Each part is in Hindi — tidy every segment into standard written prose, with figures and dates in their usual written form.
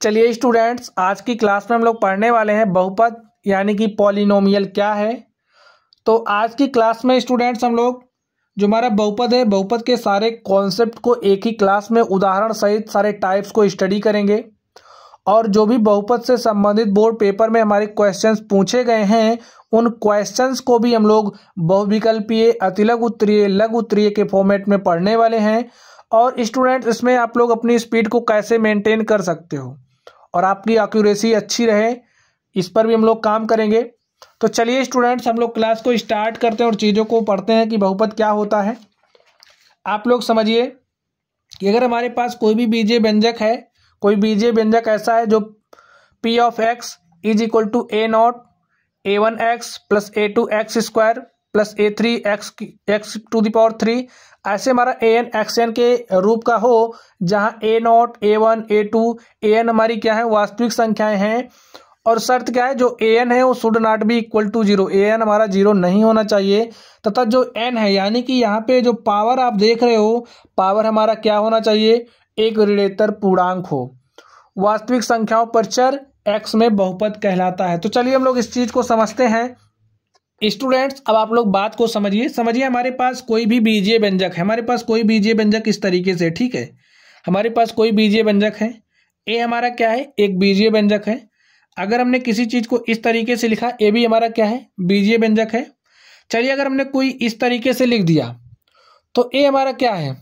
चलिए स्टूडेंट्स, आज की क्लास में हम लोग पढ़ने वाले हैं बहुपद यानी कि पॉलिनोमियल क्या है। तो आज की क्लास में स्टूडेंट्स हम लोग जो हमारा बहुपद है, बहुपद के सारे कॉन्सेप्ट को एक ही क्लास में उदाहरण सहित सारे टाइप्स को स्टडी करेंगे। और जो भी बहुपद से संबंधित बोर्ड पेपर में हमारे क्वेश्चंस पूछे गए हैं, उन क्वेश्चंस को भी हम लोग बहुविकल्पीय, अतिलघु उत्तरीय, लघु उत्तरीय के फॉर्मेट में पढ़ने वाले हैं। और स्टूडेंट्स, इसमें आप लोग अपनी स्पीड को कैसे मेंटेन कर सकते हो और आपकी एक्यूरेसी अच्छी रहे, इस पर भी हम लोग काम करेंगे। तो चलिए स्टूडेंट्स, हम लोग क्लास को स्टार्ट करते हैं और चीज़ों को पढ़ते हैं कि बहुपद क्या होता है। आप लोग समझिए कि अगर हमारे पास कोई भी बीजीय व्यंजक है, कोई बीजीय व्यंजक ऐसा है जो p of x is equal to a0 a1x plus a2x square plus a3x to the power 3, ऐसे हमारा an xn के रूप का हो, जहाँ a0 a1 a2 an हमारी क्या है, वास्तविक संख्याएं हैं। और शर्त क्या है, जो an है वो should not be equal to 0, an हमारा 0 नहीं होना चाहिए। तथा जो n है, यानी कि यहाँ पे जो पावर आप देख रहे हो, पावर हमारा क्या होना चाहिए, एक ऋणेतर पूर्णांक हो। वास्तविक संख्याओं पर चर x में बहुपद कहलाता है। तो चलिए हम लोग इस चीज को समझते हैं। स्टूडेंट्स, अब आप लोग बात को समझिए हमारे पास कोई भी बीजीय व्यंजक है, हमारे पास कोई बीजीय व्यंजक इस तरीके से, ठीक है। हमारे पास कोई बीजीय व्यंजक है, ए हमारा क्या है, एक बीजीय व्यंजक है। अगर हमने किसी चीज को इस तरीके से लिखा, ए भी हमारा क्या है, बीजीय व्यंजक है। चलिए अगर हमने कोई इस तरीके से लिख दिया तो ए हमारा क्या है,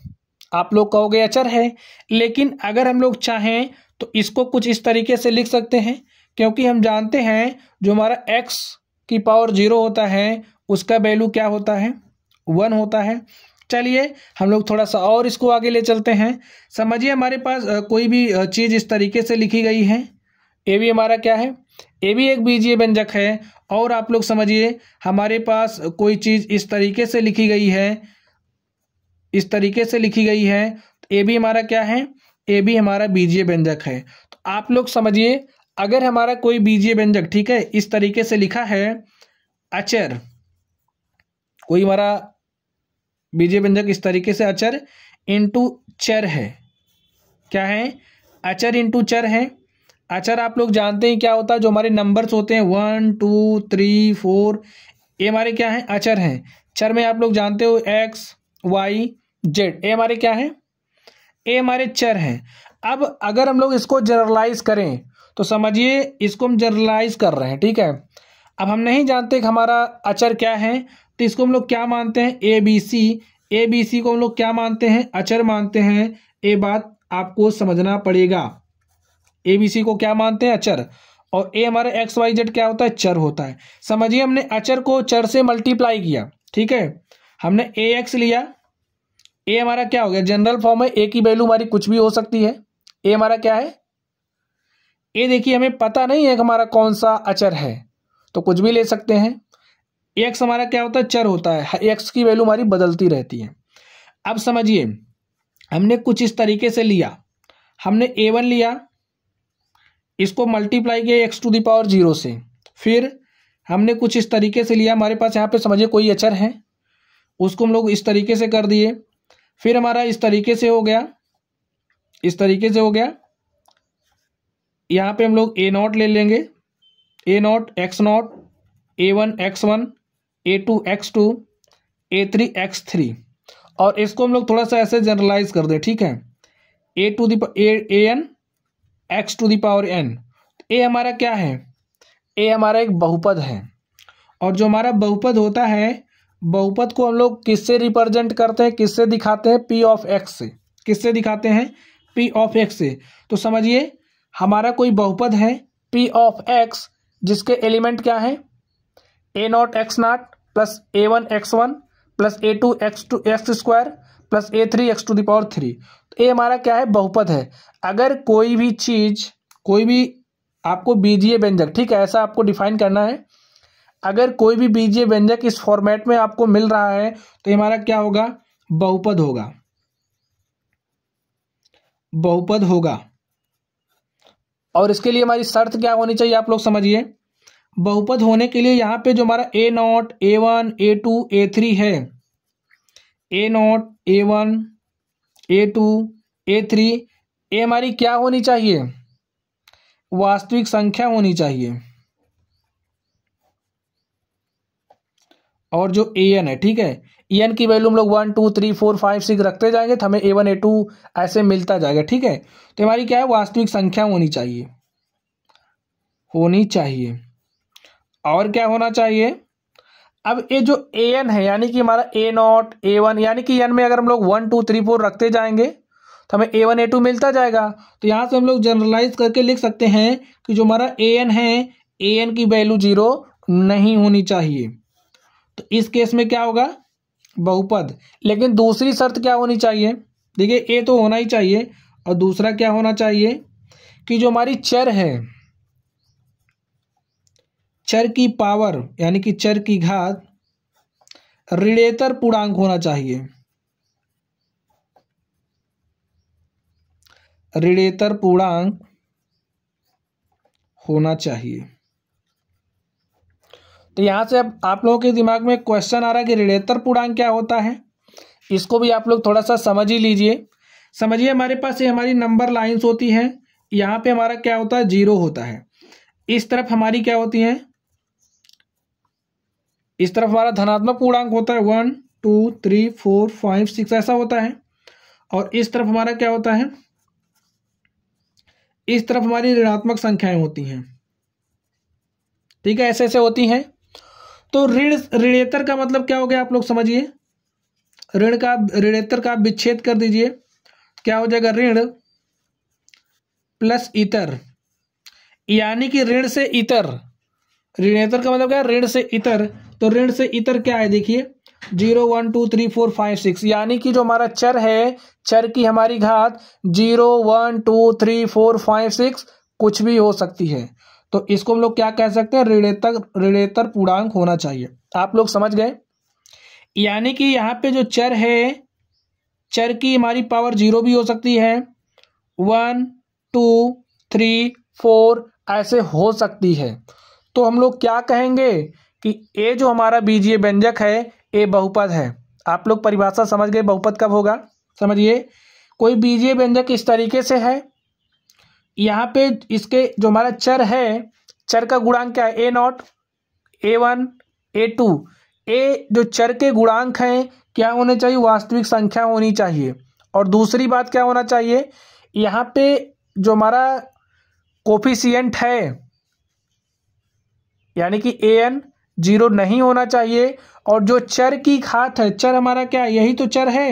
आप लोग कहोगे अचर है। लेकिन अगर हम लोग चाहें तो इसको कुछ इस तरीके से लिख सकते हैं, क्योंकि हम जानते हैं जो हमारा x की पावर 0 होता है उसका वैल्यू क्या होता है, 1 होता है। चलिए हम लोग थोड़ा सा और इसको आगे ले चलते हैं। समझिए हमारे पास कोई भी चीज़ इस तरीके से लिखी गई है, ए भी हमारा क्या है, ए भी एक बीजीय व्यंजक है। और आप लोग समझिए हमारे पास कोई चीज़ इस तरीके से लिखी गई है, इस तरीके से लिखी गई है, ए भी हमारा क्या है, ए भी हमारा बीजीय व्यंजक है। तो आप लोग समझिए अगर हमारा कोई बीजीय व्यंजक, ठीक है, इस तरीके से लिखा है अचर, कोई हमारा बीजीय व्यंजक इस तरीके से अचर इंटू चर है, क्या है, अचर इंटू चर है। अचर आप लोग जानते हैं क्या होता है, जो हमारे नंबर्स होते हैं 1 2 3 4, ये हमारे क्या है, अचर हैं। चर में आप लोग जानते हो x y z, ये हमारे क्या है, ये हमारे चर हैं। अब अगर हम लोग इसको जनरलाइज करें तो समझिए इसको हम जनरलाइज कर रहे हैं, ठीक है। अब हम नहीं जानते कि हमारा अचर क्या है, तो इसको हम लोग क्या मानते हैं, ए बी सी को हम लोग क्या मानते हैं, अचर मानते हैं। ये बात आपको समझना पड़ेगा, ए बी सी को क्या मानते हैं, अचर। और ए हमारे एक्स वाई जेड क्या होता है, चर होता है। समझिए हमने अचर को चर से मल्टीप्लाई किया, ठीक है। हमने ए एक्स लिया, ए हमारा क्या हो गया, जनरल फॉर्म है, ए की वैल्यू हमारी कुछ भी हो सकती है। ए हमारा क्या है, ए देखिए हमें पता नहीं है कि हमारा कौन सा अचर है, तो कुछ भी ले सकते हैं। एक्स हमारा क्या होता है, चर होता है, एक्स की वैल्यू हमारी बदलती रहती है। अब समझिए हमने कुछ इस तरीके से लिया, हमने a1 लिया, इसको मल्टीप्लाई किया एक्स टू द पावर 0 से। फिर हमने कुछ इस तरीके से लिया, हमारे पास यहाँ पे समझिए कोई अचर है, उसको हम लोग इस तरीके से कर दिए। फिर हमारा इस तरीके से हो गया, इस तरीके से हो गया। यहाँ पे हम लोग a0 ले लेंगे, a0 x0 a1 x1 a2 x2 a3 x3, और इसको हम लोग थोड़ा सा ऐसे जनरलाइज कर दें, ठीक है। an x to the power n, a हमारा क्या है, ए हमारा एक बहुपद है। और जो हमारा बहुपद होता है, बहुपद को हम लोग किससे रिप्रेजेंट करते हैं, किससे दिखाते हैं, p ऑफ x से। किससे दिखाते हैं, p ऑफ x से। तो समझिए हमारा कोई बहुपद है p ऑफ x, जिसके एलिमेंट क्या है, a0 x0 plus a1 x1 plus a2 x square plus a3 x to the power 3। तो ये हमारा क्या है, बहुपद है। अगर कोई भी चीज, कोई भी आपको बीजीय व्यंजक, ठीक है, ऐसा आपको डिफाइन करना है। अगर कोई भी बीजीय व्यंजक इस फॉर्मेट में आपको मिल रहा है तो ये हमारा क्या होगा, बहुपद होगा, बहुपद होगा। और इसके लिए हमारी शर्त क्या होनी चाहिए, आप लोग समझिए। बहुपद होने के लिए यहाँ पे जो हमारा a0 a1 a2 a3 है, a0 a1 a2 a3, ये हमारी क्या होनी चाहिए, वास्तविक संख्या होनी चाहिए। और जो an है, ठीक है, an की वैल्यू हम लोग 1 2 3 4 5 6 रखते जाएंगे तो हमें a1 a2 ऐसे मिलता जाएगा, ठीक है। तो हमारी क्या है, वास्तविक संख्या होनी चाहिए, और क्या होना चाहिए। अब ये जो an है यानी कि हमारा a0 a1 यानी कि n में अगर हम लोग 1 2 3 4 रखते जाएंगे तो हमें a1 a2 मिलता जाएगा। तो यहाँ से हम लोग जनरलाइज करके लिख सकते हैं कि जो हमारा an है, an की वैल्यू 0 नहीं होनी चाहिए। तो इस केस में क्या होगा, बहुपद। लेकिन दूसरी शर्त क्या होनी चाहिए, देखिए a तो होना ही चाहिए, और दूसरा क्या होना चाहिए कि जो हमारी चर है, चर की पावर यानी कि चर की घात ऋणेतर पूर्णांक होना चाहिए, ऋणेतर पूर्णांक होना चाहिए। तो यहां से अब आप लोगों के दिमाग में क्वेश्चन आ रहा है कि ऋणेतर पूर्णांक क्या होता है, इसको भी आप लोग थोड़ा सा समझ ही लीजिए। समझिए, हमारे पास ये हमारी नंबर लाइंस होती हैं, यहाँ पे हमारा क्या होता है, 0 होता है। इस तरफ हमारी क्या होती है, इस तरफ हमारा धनात्मक पूर्णांक होता है 1 2 3 4 5 6 ऐसा होता है। और इस तरफ हमारा क्या होता है, इस तरफ हमारी ऋणात्मक संख्याएं होती हैं, ठीक है, ऐसे ऐसे होती हैं। तो ऋणेतर का मतलब क्या हो गया, आप लोग समझिए। ऋणेतर का विच्छेद कर दीजिए, क्या हो जाएगा, ऋण प्लस इतर, यानी कि ऋण से इतर। ऋणेतर का मतलब क्या है, ऋण से इतर। तो ऋण से इतर क्या है, देखिए 0 1 2 3 4 5 6, यानी कि जो हमारा चर है, चर की हमारी घात 0 1 2 3 4 5 6 कुछ भी हो सकती है। तो इसको हम लोग क्या कह सकते हैं, ऋणेतर पूर्णांक होना चाहिए। आप लोग समझ गए। यानी कि यहाँ पे जो चर है, चर की हमारी पावर 0 भी हो सकती है, 1 2 3 4 ऐसे हो सकती है। तो हम लोग क्या कहेंगे कि ए जो हमारा बीजीय व्यंजक है, ए बहुपद है। आप लोग परिभाषा समझ गए, बहुपद कब होगा। समझिए, कोई बीजीय व्यंजक इस तरीके से है, यहाँ पे इसके जो हमारा चर है, चर का गुणांक क्या है, a0 a1 a2। ए जो चर के गुणांक हैं क्या होने चाहिए, वास्तविक संख्या होनी चाहिए। और दूसरी बात क्या होना चाहिए, यहाँ पे जो हमारा कोफिशिएंट है यानी कि an 0 नहीं होना चाहिए। और जो चर की घात है, चर हमारा क्या है, यही तो चर है,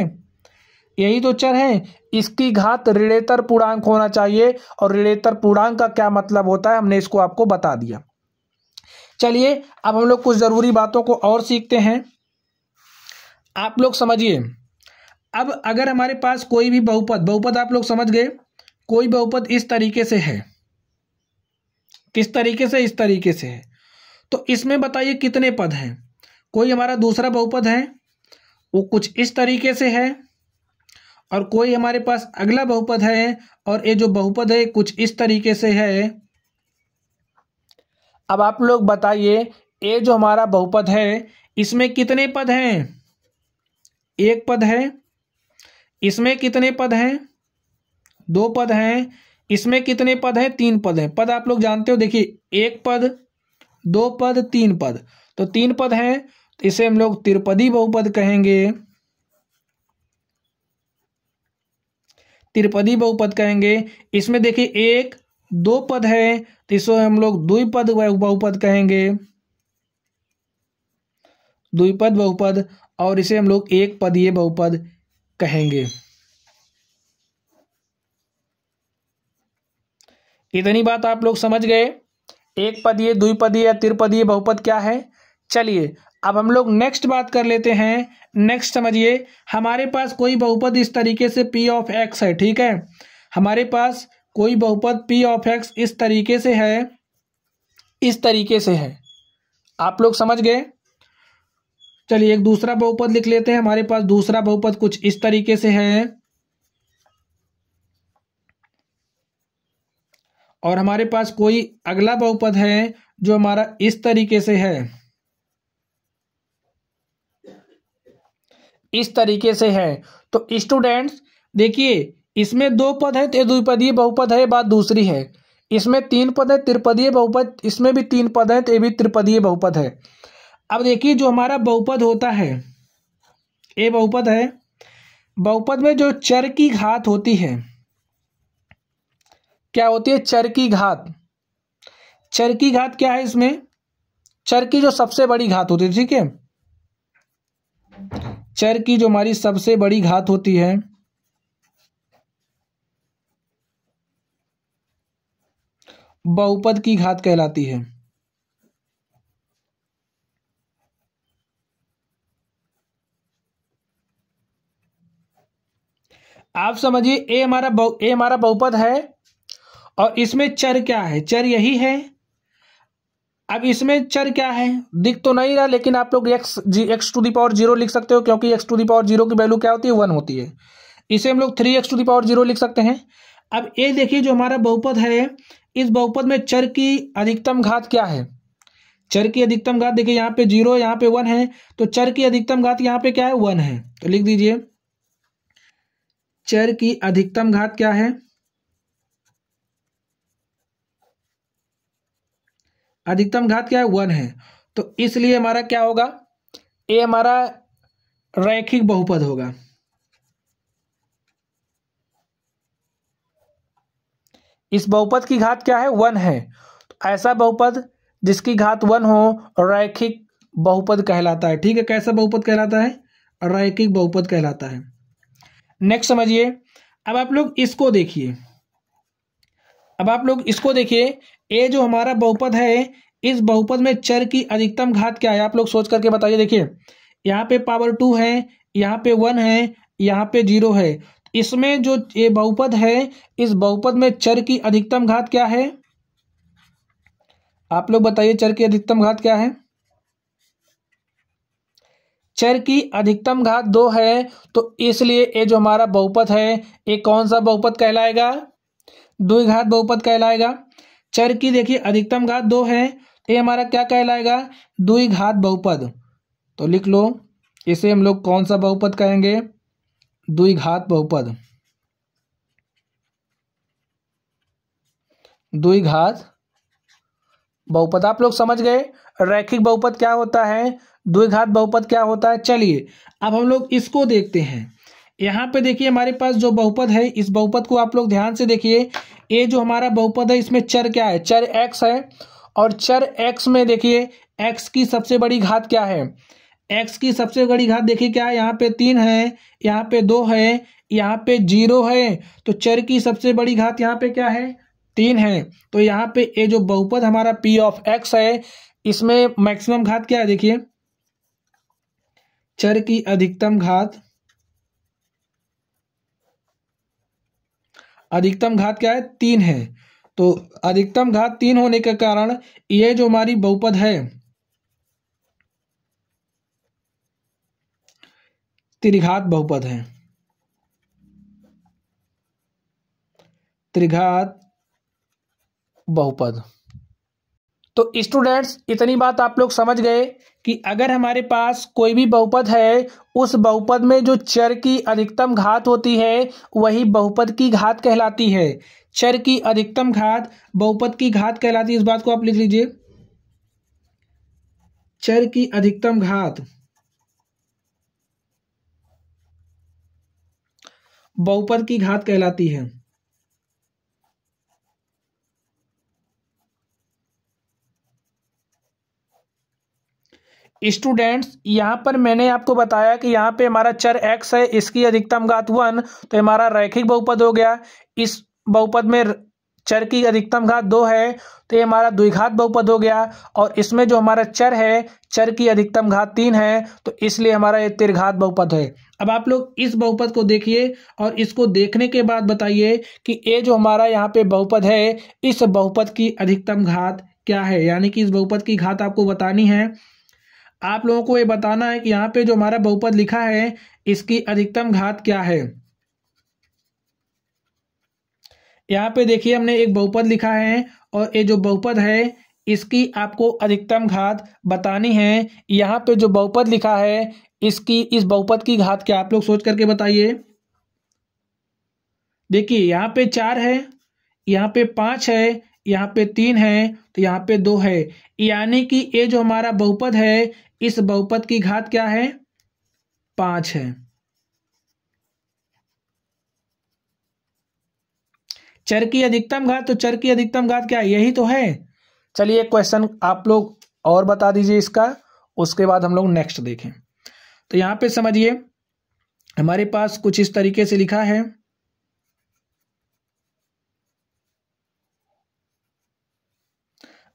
यही तो चर है, इसकी घात ऋणेतर पूर्णांक होना चाहिए। और ऋणेतर पूर्णांक का क्या मतलब होता है, हमने इसको आपको बता दिया। चलिए अब हम लोग कुछ जरूरी बातों को और सीखते हैं। आप लोग समझिए, अब अगर हमारे पास कोई भी बहुपद आप लोग समझ गए, कोई बहुपद इस तरीके से है, किस तरीके से, इस तरीके से है, तो इसमें बताइए कितने पद हैं। कोई हमारा दूसरा बहुपद है, वो कुछ इस तरीके से है, और कोई हमारे पास अगला बहुपद है, और ये जो बहुपद है कुछ इस तरीके से है। अब आप लोग बताइए, ये जो हमारा बहुपद है इसमें कितने पद हैं, एक पद है। इसमें कितने पद हैं, दो पद हैं। इसमें कितने पद हैं, तीन पद हैं। पद आप लोग जानते हो, देखिए एक पद, दो पद, तीन पद। तो तीन पद हैं, तो इसे हम लोग त्रिपदी बहुपद कहेंगे, त्रिपदी बहुपद कहेंगे। इसमें देखिए एक दो पद है, तो इसे हम लोग द्विपद बहुपद कहेंगे, द्विपद बहुपद। और इसे हम लोग एक पदीय बहुपद कहेंगे। इतनी बात आप लोग समझ गए, एक पदीय, द्विपदीय या त्रिपदीय बहुपद क्या है। चलिए अब हम लोग नेक्स्ट बात कर लेते हैं। नेक्स्ट समझिए, हमारे पास कोई बहुपद इस तरीके से p ऑफ x है, ठीक है। हमारे पास कोई बहुपद p ऑफ x इस तरीके से है, इस तरीके से है। आप लोग समझ गए। चलिए एक दूसरा बहुपद लिख लेते हैं। हमारे पास दूसरा बहुपद कुछ इस तरीके से है, और हमारे पास कोई अगला बहुपद है जो हमारा इस तरीके से है, इस तरीके से है। तो स्टूडेंट्स देखिए, इसमें दो पद है तो द्विपदीय बहुपद है, बात दूसरी है। इसमें 3 पद है, त्रिपदीय बहुपद, इसमें भी 3 पद है, तो ये भी त्रिपदीय बहुपद है। अब देखिए जो हमारा बहुपद होता है, ये बहुपद है, बहुपद में जो चर की घात होती है, क्या होती है? चर की घात। चर की घात क्या है? इसमें चर की जो सबसे बड़ी घात होती है, ठीक है, चर की जो हमारी सबसे बड़ी घात होती है, बहुपद की घात कहलाती है। आप समझिए ए हमारा बहुपद है और इसमें चर क्या है? चर यही है। अब इसमें चर क्या है दिख तो नहीं रहा, लेकिन आप लोग एक्स टू दी पावर 0 लिख सकते हो, क्योंकि एक्स टू दी पावर 0 की वैल्यू क्या होती है? 1 होती है। इसे हम लोग 3x टू दी पावर 0 लिख सकते हैं। अब ये देखिए जो हमारा बहुपद है, इस बहुपद में चर की अधिकतम घात क्या है? चर की अधिकतम घात देखिए, यहाँ पे 0, यहाँ पे 1 है, तो चर की अधिकतम घात यहाँ पे क्या है? 1 है। तो लिख दीजिए चर की अधिकतम घात क्या है? अधिकतम घात क्या है? 1 है। तो इसलिए हमारा क्या होगा? ये हमारा रैखिक बहुपद होगा। इस बहुपद की घात क्या है? 1 है। तो ऐसा बहुपद जिसकी घात 1 हो रैखिक बहुपद कहलाता है। ठीक है, कैसा बहुपद कहलाता है? रैखिक बहुपद कहलाता है। नेक्स्ट समझिए। अब आप लोग इसको देखिए, ये जो हमारा बहुपद है, इस बहुपद में चर की अधिकतम घात क्या है? आप लोग सोच करके बताइए। देखिए यहाँ पे पावर 2 है, यहाँ पे 1 है, यहाँ पे 0 है। इसमें जो ये बहुपद है, इस बहुपद में चर की अधिकतम घात क्या है? आप लोग बताइए चर की अधिकतम घात क्या है? चर की अधिकतम घात 2 है, तो इसलिए ये जो हमारा बहुपद है, ये कौन सा बहुपद कहलाएगा? द्विघात बहुपद कहलाएगा। चर की देखिए अधिकतम घात 2 है, तो ये हमारा क्या कहलाएगा? द्विघात बहुपद। तो लिख लो, इसे हम लोग कौन सा बहुपद कहेंगे? द्विघात बहुपद। द्विघात बहुपद। आप लोग समझ गए रैखिक बहुपद क्या होता है, द्विघात बहुपद क्या होता है। चलिए अब हम लोग इसको देखते हैं। यहाँ पे देखिए हमारे पास जो बहुपद है, इस बहुपद को आप लोग ध्यान से देखिए। ये जो हमारा बहुपद है, इसमें चर क्या है? चर x है। और चर x में देखिए x की सबसे बड़ी घात क्या है? x की सबसे बड़ी घात देखिए क्या है? यहाँ पे 3 है, यहाँ पे 2 है, यहाँ पे 0 है। तो चर की सबसे बड़ी घात यहाँ पे क्या है? 3 है। तो यहाँ पे ये जो बहुपद हमारा p ऑफ x है, इसमें मैक्सिमम घात क्या है? देखिए चर की अधिकतम घात, अधिकतम घात क्या है? 3 है। तो अधिकतम घात 3 होने के कारण ये जो हमारी बहुपद है, त्रिघात बहुपद है। त्रिघात बहुपद। तो स्टूडेंट्स इतनी बात आप लोग समझ गए कि अगर हमारे पास कोई भी बहुपद है, उस बहुपद में जो चर की अधिकतम घात होती है, वही बहुपद की घात कहलाती है। चर की अधिकतम घात बहुपद की घात कहलाती है। इस बात को आप लिख लीजिए, चर की अधिकतम घात बहुपद की घात कहलाती है। स्टूडेंट्स यहाँ पर मैंने आपको बताया कि यहाँ पे हमारा चर x है, इसकी अधिकतम घात 1, तो हमारा रैखिक बहुपद हो गया। इस बहुपद में चर की अधिकतम घात 2 है, तो ये हमारा द्विघात बहुपद हो गया। और इसमें जो हमारा चर है, चर की अधिकतम घात 3 है, तो इसलिए हमारा ये त्रिघात बहुपद है। अब आप लोग इस बहुपद को देखिए और इसको देखने के बाद बताइए कि ये जो हमारा यहाँ पे बहुपद है, इस बहुपद की अधिकतम घात क्या है? यानी कि इस बहुपद की घात आपको बतानी है। आप लोगों को ये बताना है कि यहाँ पे जो हमारा बहुपद लिखा है, इसकी अधिकतम घात क्या है। यहाँ पे देखिए हमने एक बहुपद लिखा है और ये जो बहुपद है, इसकी आपको अधिकतम घात बतानी है। यहाँ पे जो बहुपद लिखा है, इसकी इस बहुपद की घात क्या? आप लोग सोच करके बताइए। देखिए यहाँ पे 4 है, यहाँ पे 5 है, यहाँ पे 3 है तो यहाँ पे 2 है, यानी कि ये जो हमारा बहुपद है इस बहुपद की घात क्या है 5 है। चर की अधिकतम घात, तो चर की अधिकतम घात क्या है, यही तो है। चलिए एक क्वेश्चन आप लोग और बता दीजिए इसका, उसके बाद हम लोग नेक्स्ट देखें। तो यहाँ पे समझिए हमारे पास कुछ इस तरीके से लिखा है,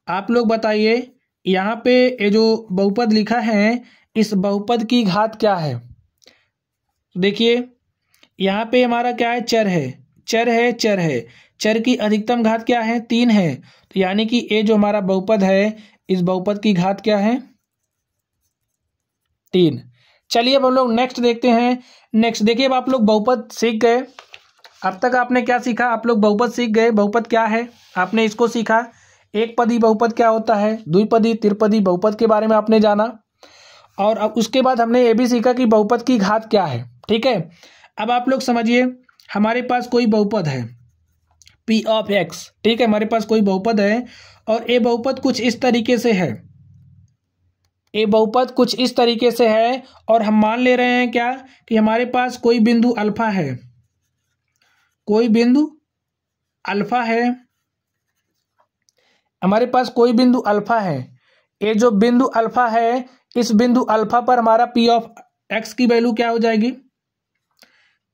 आप लोग बताइए यहाँ पे ये जो बहुपद लिखा है इस बहुपद की घात क्या है। देखिए यहाँ पे हमारा क्या है, चर है, चर है, चर है, चर की अधिकतम घात क्या है 3 है, तो यानी कि ये जो हमारा बहुपद है इस बहुपद की घात क्या है 3। चलिए अब हम लोग नेक्स्ट देखते हैं। नेक्स्ट देखिए, अब आप लोग बहुपद सीख गए। अब तक आपने क्या सीखा, आप लोग बहुपद सीख गए। बहुपद क्या है आपने इसको सीखा, एक पदी बहुपद क्या होता है, द्विपदी त्रिपदी बहुपद के बारे में आपने जाना, और अब उसके बाद हमने ये भी सीखा कि बहुपद की घात क्या है। ठीक है, अब आप लोग समझिए हमारे पास कोई बहुपद है P ऑफ x, ठीक है, हमारे पास कोई बहुपद है और ये बहुपद कुछ इस तरीके से है, ये बहुपद कुछ इस तरीके से है और हम मान ले रहे हैं क्या कि हमारे पास कोई बिंदु अल्फा है, कोई बिंदु अल्फा है, हमारे पास कोई बिंदु अल्फा है। ये जो बिंदु अल्फा है इस बिंदु अल्फा पर हमारा P ऑफ x की वैल्यू क्या हो जाएगी,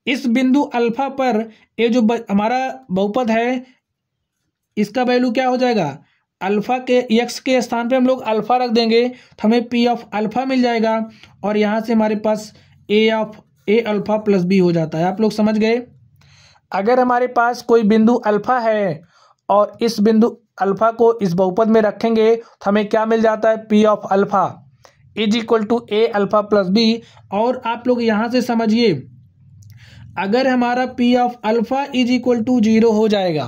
इस बिंदु अल्फा पर ये जो हमारा बहुपद है इसका वैल्यू क्या हो जाएगा, अल्फा के x के स्थान पे हम लोग अल्फा रख देंगे तो हमें P ऑफ अल्फा मिल जाएगा और यहाँ से हमारे पास A of A alpha plus B हो जाता है। आप लोग समझ गए। अगर हमारे पास कोई बिंदु अल्फा है और इस बिंदु अल्फा को इस बहुपद में रखेंगे तो हमें क्या मिल जाता है, P of alpha is equal to A alpha plus B। और आप लोग यहाँ से समझिए अगर हमारा P of alpha is equal to 0 हो जाएगा,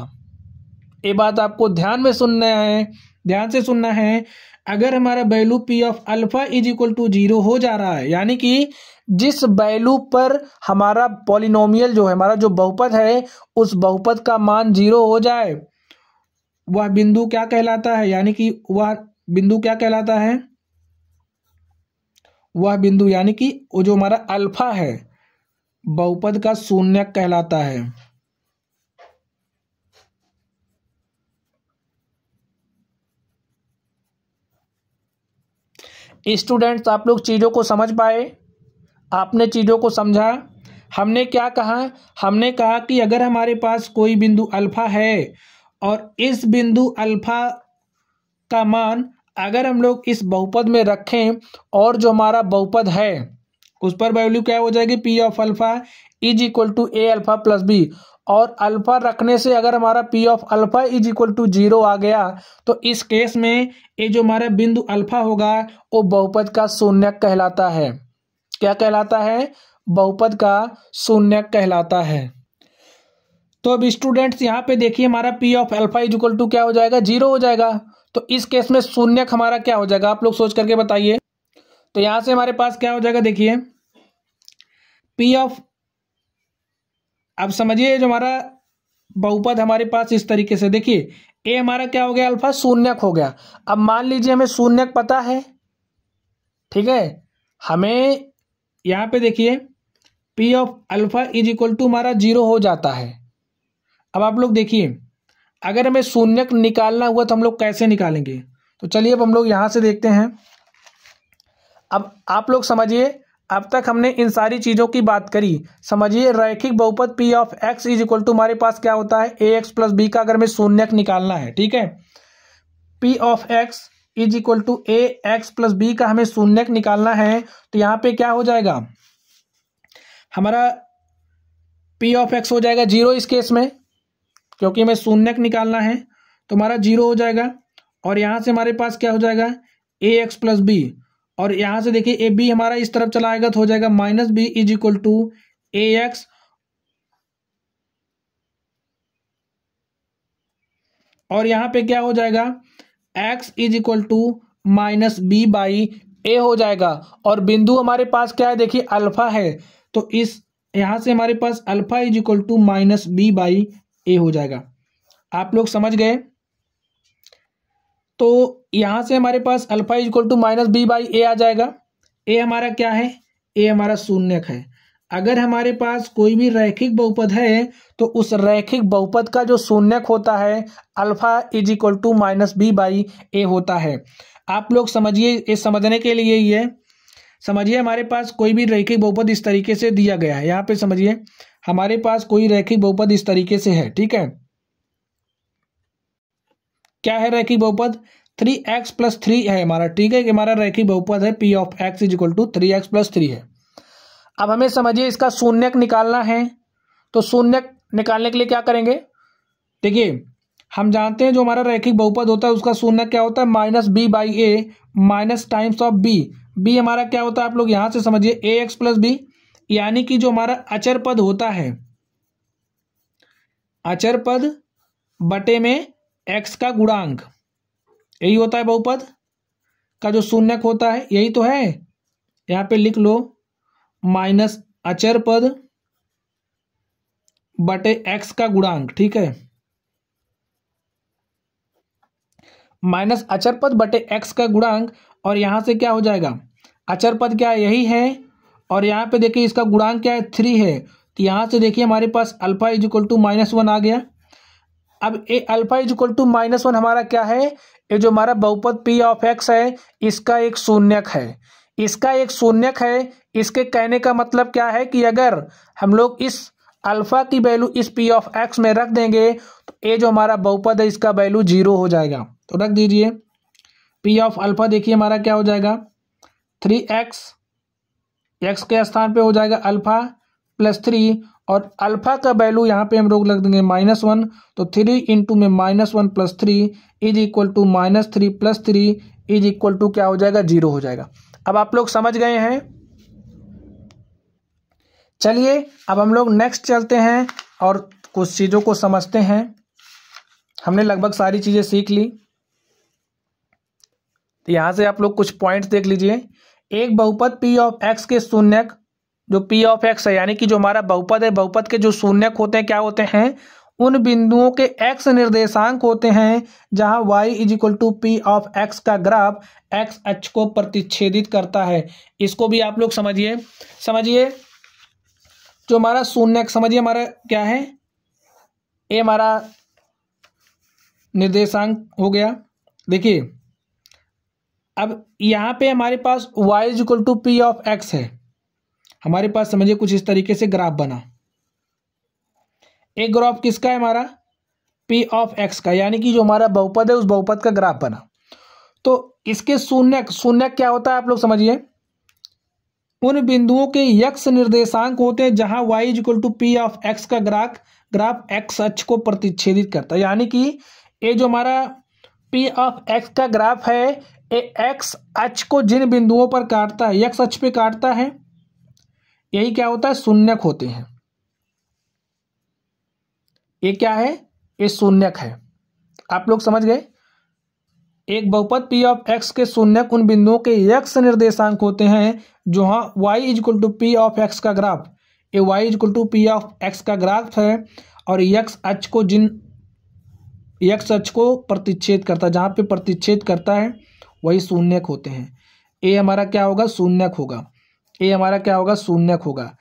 ये बात आपको ध्यान में सुनना है, ध्यान से सुनना है। अगर हमारा value P of alpha is equal to 0 हो जा रहा है, यानी कि जिस वैल्यू पर हमारा पॉलिनोमियल जो है, हमारा जो बहुपद है उस बहुपद का मान 0 हो जाए, वह बिंदु क्या कहलाता है, यानी कि वह बिंदु क्या कहलाता है, वह बिंदु यानी कि वो जो हमारा अल्फा है बहुपद का शून्यक कहलाता है। स्टूडेंट्स आप लोग चीज़ों को समझ पाए, आपने चीज़ों को समझा। हमने क्या कहा, हमने कहा कि अगर हमारे पास कोई बिंदु अल्फा है और इस बिंदु अल्फा का मान अगर हम लोग इस बहुपद में रखें और जो हमारा बहुपद है उस पर वैल्यू क्या हो जाएगी, P of alpha is equal to A alpha plus B, और अल्फा रखने से अगर हमारा P of alpha is equal to 0 आ गया तो इस केस में ये जो हमारा बिंदु अल्फा होगा वो बहुपद का शून्यक कहलाता है। क्या कहलाता है, बहुपद का शून्यक कहलाता है। तो अब स्टूडेंट्स यहाँ पे देखिए हमारा P of alpha is equal to क्या हो जाएगा, 0 हो जाएगा। तो इस केस में शून्यक हमारा क्या हो जाएगा, आप लोग सोच करके बताइए। तो यहाँ से हमारे पास क्या हो जाएगा, देखिए P ऑफ, अब समझिए जो हमारा बहुपद हमारे पास इस तरीके से, देखिए ए हमारा क्या हो गया, अल्फा शून्यक हो गया। अब मान लीजिए हमें शून्यक पता है, ठीक है, हमें यहाँ पे देखिए P of alpha is equal to हमारा 0 हो जाता है। अब आप लोग देखिए अगर हमें शून्यक निकालना हुआ तो हम लोग कैसे निकालेंगे, तो चलिए अब हम लोग यहाँ से देखते हैं। अब आप लोग समझिए अब तक हमने इन सारी चीज़ों की बात करी। समझिए रैखिक बहुपद P of x is equal to हमारे पास क्या होता है, ax प्लस b का अगर हमें शून्यक निकालना है, ठीक है, P of x is equal to ax plus b का हमें शून्यक निकालना है तो यहाँ पे क्या हो जाएगा, हमारा P ऑफ x हो जाएगा 0 इस केस में, क्योंकि हमें शून्यक निकालना है तो हमारा 0 हो जाएगा। और यहाँ से हमारे पास क्या हो जाएगा, ax प्लस b, और यहाँ से देखिए ए बी हमारा इस तरफ चला आएगा तो हो जाएगा minus b is equal to a x, और यहाँ पे क्या हो जाएगा, x is equal to minus b by a हो जाएगा। और बिंदु हमारे पास क्या है, देखिए अल्फा है, तो इस यहाँ से हमारे पास alpha is equal to minus b by a हो जाएगा। आप लोग समझ गए। तो यहाँ से हमारे पास alpha equal to minus b by a आ जाएगा। ए हमारा क्या है, ए हमारा शून्यक है। अगर हमारे पास कोई भी रैखिक बहुपद है तो उस रैखिक बहुपद का जो शून्यक होता है alpha is equal to minus b by a होता है। आप लोग समझिए, इस समझने के लिए ये समझिए, हमारे पास कोई भी रैखिक बहुपद इस तरीके से दिया गया है। यहाँ पे समझिए, हमारे पास कोई रैखिक बहुपद इस तरीके से है, ठीक है। क्या है रैखिक बहुपद, 3x प्लस 3 है हमारा, ठीक है, कि हमारा रैखिक बहुपद है p of x is equal to 3x plus 3 है। अब हमें समझिए इसका शून्यक निकालना है, तो शून्यक निकालने के लिए क्या करेंगे, देखिए हम जानते हैं जो हमारा रैखिक बहुपद होता है उसका शून्यक क्या होता है, minus b by a minus times of b. B हमारा क्या होता है, आप लोग यहां से समझिए ए एक्स प्लस बी, यानी कि जो हमारा अचर पद होता है, अचर पद बटे में एक्स का गुणांक, यही होता है बहुपद का जो शून्यक होता है, यही तो है। यहाँ पे लिख लो माइनस अचर पद बटे एक्स का गुणांक, ठीक है, माइनस अचर पद बटे एक्स का गुणांक। और यहां से क्या हो जाएगा, अचर पद क्या है, यही है, और यहाँ पे देखिए इसका गुणांक क्या है, 3 है। तो यहां से देखिए हमारे पास अल्फा इज इक्वल टू -1 आ गया। अब ए अल्फा इज इक्वल टू -1 हमारा क्या है, ये जो हमारा बहुपद p ऑफ x है इसका एक शून्यक है, इसका एक शून्यक है। इसके कहने का मतलब क्या है कि अगर हम लोग इस अल्फा की वैल्यू इस p ऑफ x में रख देंगे तो ये जो हमारा बहुपद है इसका वैल्यू 0 हो जाएगा। तो रख दीजिए p ऑफ अल्फा, देखिए हमारा क्या हो जाएगा, 3x, x के स्थान पे हो जाएगा अल्फा प्लस 3, और अल्फा का वैल्यू यहाँ पे हम लोग लग देंगे -1, तो 3 इंटू में -1 plus 3 is equal to -3 plus 3 is equal to क्या हो जाएगा, 0 हो जाएगा। अब आप लोग समझ गए हैं। चलिए अब हम लोग नेक्स्ट चलते हैं और कुछ चीज़ों को समझते हैं। हमने लगभग सारी चीज़ें सीख ली, तो यहाँ से आप लोग कुछ पॉइंट्स देख लीजिए। एक बहुपद p ऑफ x के शून्यक, जो p ऑफ x है यानी कि जो हमारा बहुपद है, बहुपद के जो शून्यक होते हैं क्या होते हैं, उन बिंदुओं के x निर्देशांक होते हैं जहां y is equal to p of x का ग्राफ x अक्ष को प्रतिच्छेदित करता है। इसको भी आप लोग समझिए। जो हमारा शून्यक, समझिए हमारा क्या है, ये हमारा निर्देशांक हो गया। देखिए अब यहाँ पे हमारे पास y is equal to p of x है, हमारे पास समझिए कुछ इस तरीके से ग्राफ बना। एक ग्राफ किसका है, हमारा p ऑफ x का, यानी कि जो हमारा बहुपद है उस बहुपद का ग्राफ बना। तो इसके शून्यक क्या होता है आप लोग समझिए, उन बिंदुओं के x निर्देशांक होते हैं जहां y is equal to p of x का ग्राफ x अक्ष को प्रतिच्छेदित करता है। यानी कि ये जो हमारा p ऑफ x का ग्राफ है ये x अक्ष को जिन बिंदुओं पर काटता है, x अक्ष पे काटता है, यही क्या होता है, शून्यक होते हैं। ये क्या है, ये शून्यक है। आप लोग समझ गए। एक बहुपद p ऑफ x के शून्यक उन बिंदुओं के x निर्देशांक होते हैं जो y is equal to p of x का ग्राफ, ये y is equal to p of x का ग्राफ है, और x अक्ष को x अक्ष को प्रतिच्छेद करता है, जहां पे प्रतिच्छेद करता है वही शून्यक होते हैं। ये हमारा क्या होगा, शून्यक होगा। ये हमारा क्या होगा, शून्यक होगा।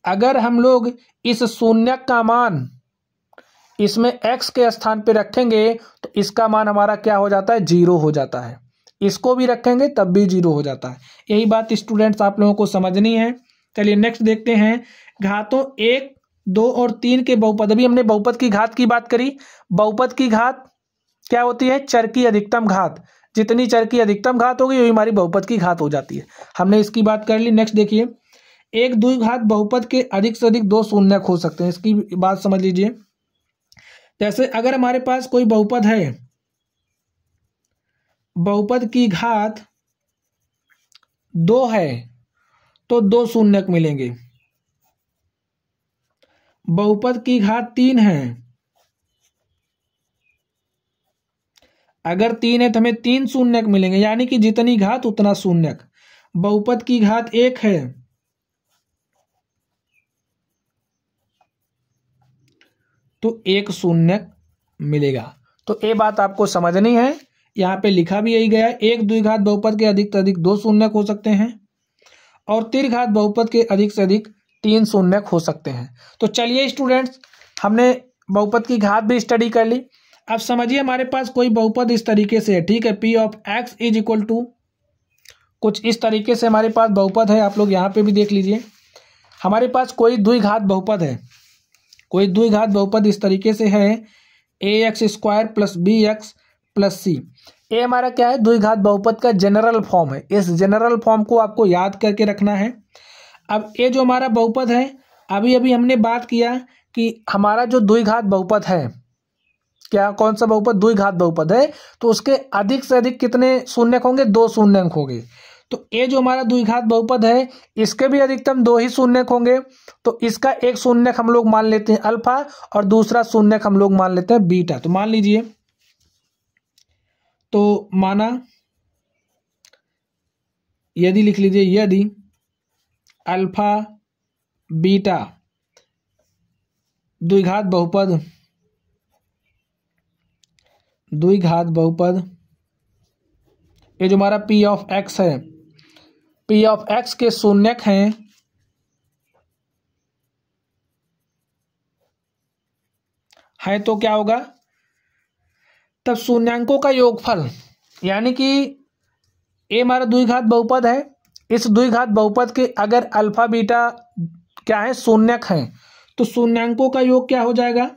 अगर हम लोग इस शून्यक का मान इसमें x के स्थान पे रखेंगे तो इसका मान हमारा क्या हो जाता है, 0 हो जाता है। इसको भी रखेंगे तब भी 0 हो जाता है। यही बात स्टूडेंट्स आप लोगों को समझनी है। चलिए नेक्स्ट देखते हैं, घातों 1, 2 और 3 के बहुपद। अभी हमने बहुपद की घात की बात करी। बहुपद की घात क्या होती है, चर की अधिकतम घात। जितनी चर की अधिकतम घात होगी वही हमारी बहुपद की घात हो जाती है। हमने इसकी बात कर ली। नेक्स्ट देखिए, एक द्विघात बहुपद के अधिक से अधिक 2 शून्यक हो सकते हैं। इसकी बात समझ लीजिए। जैसे अगर हमारे पास कोई बहुपद है, बहुपद की घात 2 है तो 2 शून्यक मिलेंगे। बहुपद की घात 3 है, अगर 3 है तो हमें 3 शून्यक मिलेंगे, यानी कि जितनी घात उतना शून्यक। बहुपद की घात 1 है तो 1 शून्यक मिलेगा। तो ये बात आपको समझनी है, यहाँ पे लिखा भी यही गया है, एक द्विघात बहुपद के अधिक से अधिक 2 शून्यक हो सकते हैं और त्रिघात बहुपद के अधिक से अधिक 3 शून्यक हो सकते हैं। तो चलिए स्टूडेंट्स, हमने बहुपद की घात भी स्टडी कर ली। अब समझिए हमारे पास कोई बहुपद इस तरीके से है, ठीक है, p of x is equal to कुछ इस तरीके से हमारे पास बहुपद है। आप लोग यहाँ पे भी देख लीजिए, हमारे पास कोई द्विघात बहुपद है, कोई द्विघात बहुपद इस तरीके से है, a x square plus b x plus c. ये हमारा क्या है, द्विघात बहुपद का जनरल फॉर्म है। इस जनरल फॉर्म को आपको याद करके रखना है। अब ये जो हमारा बहुपद है, अभी अभी हमने बात किया कि हमारा जो द्विघात बहुपद है, क्या कौन सा बहुपद, द्विघात बहुपद है, तो उसके अधिक से अधिक कितने शून्यक होंगे, 2 शून्यक होंगे। तो ये जो हमारा द्विघात बहुपद है, इसके भी अधिकतम 2 ही शून्यक होंगे। तो इसका एक शून्यक हम लोग मान लेते हैं अल्फा और दूसरा शून्यक हम लोग मान लेते हैं बीटा। तो मान लीजिए, तो माना, यदि लिख लीजिए, यदि अल्फा बीटा द्विघात बहुपद ये जो हमारा पी ऑफ एक्स है, पी ऑफ एक्स के शून्यक है तो क्या होगा, तब शून्यांकों का योगफल, यानी कि ये हमारा द्विघात बहुपद है, इस द्विघात बहुपद के अगर अल्फा बीटा क्या है, शून्यक है, तो शून्यांकों का योग क्या हो जाएगा,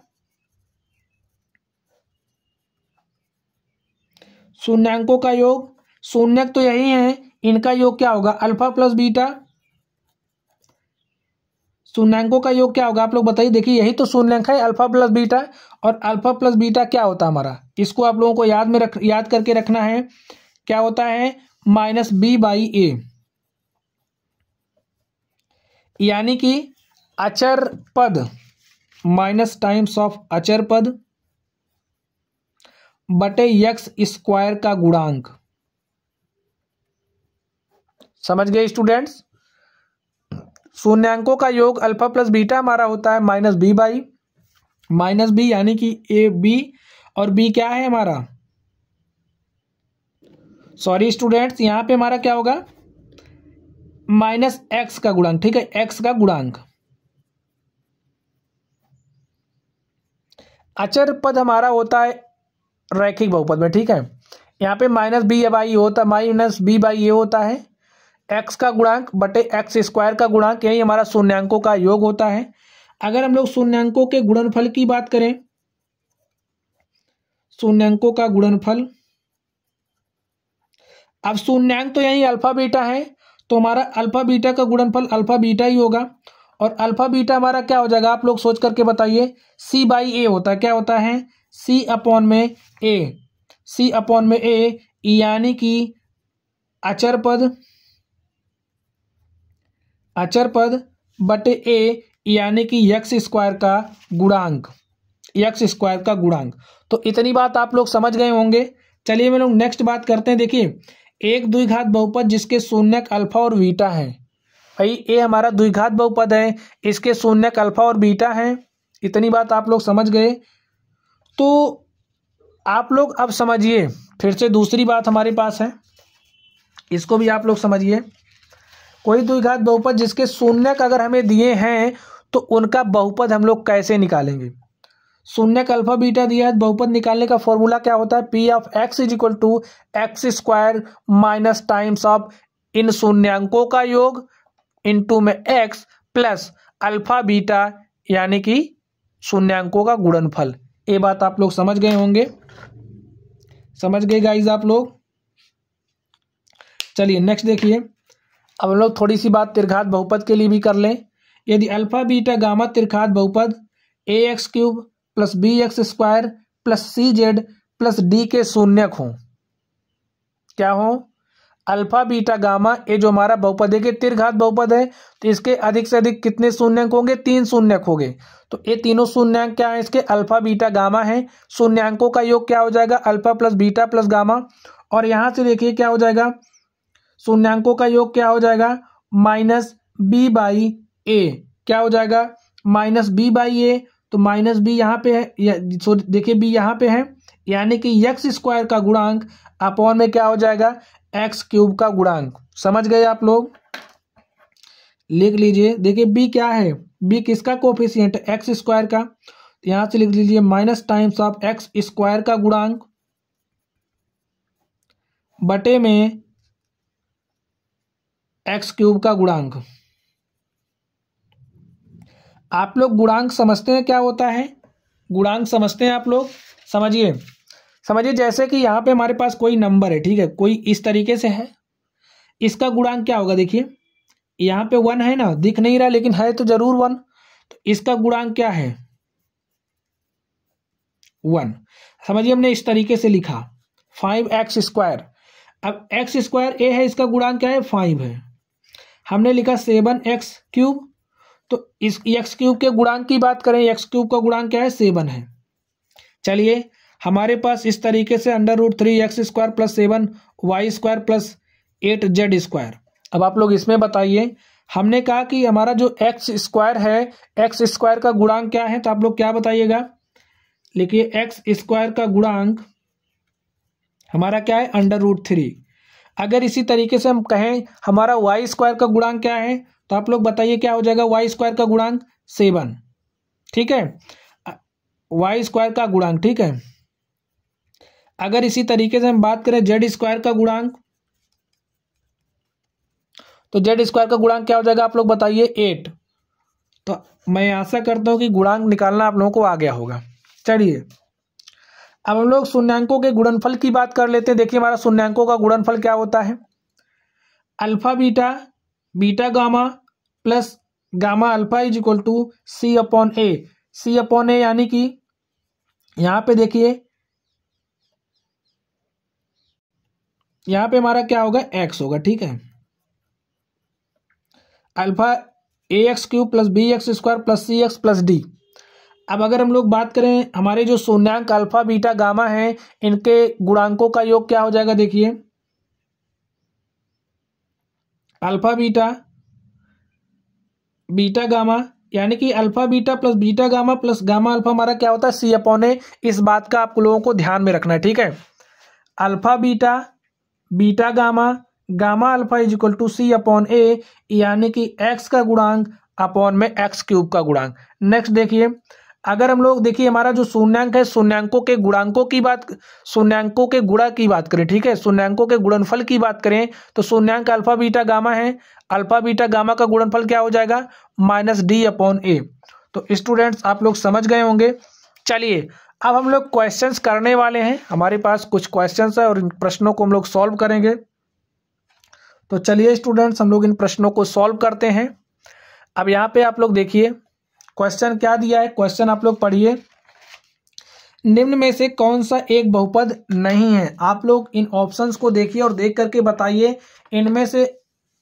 शून्यांकों का योग, शून्यक तो यही है, इनका योग क्या होगा, अल्फा प्लस बीटा। शून्यांकों का योग क्या होगा, आप लोग बताइए। देखिए, यही तो शून्यंक है, अल्फा प्लस बीटा, और अल्फा प्लस बीटा क्या होता है हमारा, इसको आप लोगों को याद करके रखना है। क्या होता है, माइनस बी बाई ए, यानी कि अचर पद माइनस टाइम्स ऑफ अचर पद बटे यक्स स्क्वायर का गुणांक। समझ गए स्टूडेंट्स? शून्यांकों का योग अल्फा प्लस बीटा हमारा होता है माइनस बी, यानी कि ए बी, और बी क्या है हमारा, सॉरी स्टूडेंट्स, यहां पे हमारा क्या होगा, माइनस एक्स का गुणांक, ठीक है, एक्स का गुणांक। अचर पद हमारा होता है रैखिक बहुपद में, ठीक है, यहाँ पे माइनस बी बाई होता है, माइनस बी बाई ए होता है, एक्स का गुणांक बटे एक्स स्क्वायर का गुणांक, यही हमारा शून्यांकों का योग होता है। अगर हम लोग शून्यांकों के गुणनफल की बात करें, शून्यांकों का गुणनफल, अब शून्यांक तो यही अल्फा बीटा है, तो हमारा अल्फा बीटा का गुणनफल अल्फा बीटा ही होगा, और अल्फा बीटा हमारा क्या हो जाएगा, आप लोग सोच करके बताइए, सी बाई ए होता है, क्या होता है, सी अपॉन में ए, यानी कि अचर पद बटे ए, यानी कि यक्स स्क्वायर का गुणांक। तो इतनी बात आप लोग समझ गए होंगे। चलिए हम लोग नेक्स्ट बात करते हैं। देखिए, एक द्विघात बहुपद जिसके शून्यक अल्फा और बीटा है, भाई ये हमारा द्विघात बहुपद है, इसके शून्यक अल्फा और बीटा है। इतनी बात आप लोग समझ गए। तो आप लोग अब समझिए, फिर से दूसरी बात हमारे पास है, इसको भी आप लोग समझिए। कोई द्विघात बहुपद जिसके शून्यक अगर हमें दिए हैं, तो उनका बहुपद हम लोग कैसे निकालेंगे। शून्यक अल्फा बीटा दिया है, बहुपद निकालने का फॉर्मूला क्या होता है, p of x is equal to x square minus times of इन शून्यांकों का योग इनटू में एक्स प्लस अल्फा बीटा, यानी कि शून्यांकों का गुणनफल। ये बात आप लोग समझ गए होंगे, समझ गए गाइज आप लोग। चलिए नेक्स्ट देखिए, अब हम लोग थोड़ी सी बात त्रिघात बहुपद के लिए भी कर लें। यदि अल्फा बीटा गामा त्रिघात बहुपद a x cube plus b x square plus c z plus d के शून्यक हों, क्या हो, अल्फा बीटा गामा, ये जो हमारा बहुपद है कि त्रिघात बहुपद है, तो इसके अधिक से अधिक कितने शून्यक होंगे, 3 शून्यक होंगे। तो ये तीनों शून्यक क्या है, इसके अल्फा बीटा गामा है। शून्यांकों का योग क्या हो जाएगा, alpha plus beta plus gamma, और यहाँ से देखिए क्या हो जाएगा, शून्यांकों का योग क्या हो जाएगा, माइनस बी बाई ए, क्या हो जाएगा, माइनस बी बाई ए। तो माइनस बी यहाँ पे है, देखिए बी यहाँ पे है, यानी कि एक्स स्क्वायर का गुणांक अपॉन में क्या हो जाएगा, एक्स क्यूब का गुणांक। समझ गए आप लोग, लिख लीजिए। देखिए बी क्या है, बी किसका कोफिशिएंट है, एक्स स्क्वायर का। तो यहां से लिख लीजिए minus times of x square का गुणांक बटे में एक्स क्यूब का गुणांक। आप लोग गुणांक समझते हैं क्या होता है, गुणांक समझते हैं आप लोग, समझिए समझिए। जैसे कि यहाँ पे हमारे पास कोई नंबर है, ठीक है, कोई इस तरीके से है, इसका गुणांक क्या होगा, देखिए यहाँ पे 1 है ना, दिख नहीं रहा लेकिन है तो जरूर 1, तो इसका गुणांक क्या है 1। समझिए हमने इस तरीके से लिखा 5x स्क्वायर। अब एक्स स्क्वायर ए है, इसका गुणांक क्या है 5 है। हमने लिखा 7x क्यूब, तो इस एक्स क्यूब के गुणांक की बात करें, एक्स क्यूब का गुणांक क्या है 7 है। चलिए हमारे पास इस तरीके से √3x square plus 7y square plus 8z square. अब आप लोग इसमें बताइए, हमने कहा कि हमारा जो एक्स स्क्वायर है, एक्स स्क्वायर का गुणांक क्या है, तो आप लोग क्या बताइएगा, लिखिए एक्स स्क्वायर का गुणांक हमारा क्या है √3। अगर इसी तरीके से हम कहें हमारा वाई स्क्वायर का गुणांक क्या है, तो आप लोग बताइए क्या हो जाएगा, वाई स्क्वायर का गुणांक 7, ठीक है, वाई स्क्वायर का गुणांक, ठीक है। अगर इसी तरीके से हम बात करें जेड स्क्वायर का गुणांक, तो जेड स्क्वायर का गुणांक क्या हो जाएगा, आप लोग बताइए 8। तो मैं आशा करता हूं कि गुणांक निकालना आप लोगों को आ गया होगा। चलिए अब हम लोग शून्यांकों के गुणनफल की बात कर लेते हैं। देखिए हमारा शून्यांकों का गुणनफल क्या होता है, alpha beta beta gamma plus gamma alpha is equal to c upon a. C upon a यानी कि यहाँ पे देखिए, यहाँ पे हमारा क्या होगा एक्स होगा, ठीक है, alpha a x cube plus b x square plus c x plus d. अब अगर हम लोग बात करें हमारे जो शून्यांक अल्फा बीटा गामा है, इनके गुणांकों का योग क्या हो जाएगा, देखिए अल्फा बीटा बीटा गामा यानी कि alpha beta plus beta gamma plus gamma alpha हमारा क्या होता है सी अपॉन ए। इस बात का आप लोगों को ध्यान में रखना है, ठीक है, alpha beta beta gamma gamma alpha is equal to c upon a, यानी कि एक्स का गुणांक अपॉन में एक्स क्यूब का गुणांक। नेक्स्ट देखिए, अगर हम लोग देखिए हमारा जो शून्यांक है, शून्यांकों के गुणांकों की बात, शून्यांकों के गुणा की बात करें, ठीक है, शून्यांकों के गुणनफल की बात करें, तो शून्यांक अल्फा बीटा गामा है, अल्फा बीटा गामा का गुणनफल क्या हो जाएगा -d अपॉन ए। तो स्टूडेंट्स आप लोग समझ गए होंगे। चलिए अब हम लोग क्वेश्चंस करने वाले हैं, हमारे पास कुछ क्वेश्चंस है और इन प्रश्नों को हम लोग सॉल्व करेंगे। तो चलिए स्टूडेंट्स हम लोग इन प्रश्नों को सॉल्व करते हैं। अब यहाँ पे आप लोग देखिए क्वेश्चन क्या दिया है, क्वेश्चन आप लोग पढ़िए, निम्न में से कौन सा एक बहुपद नहीं है। आप लोग इन ऑप्शंस को देखिए और देख करके बताइए इनमें से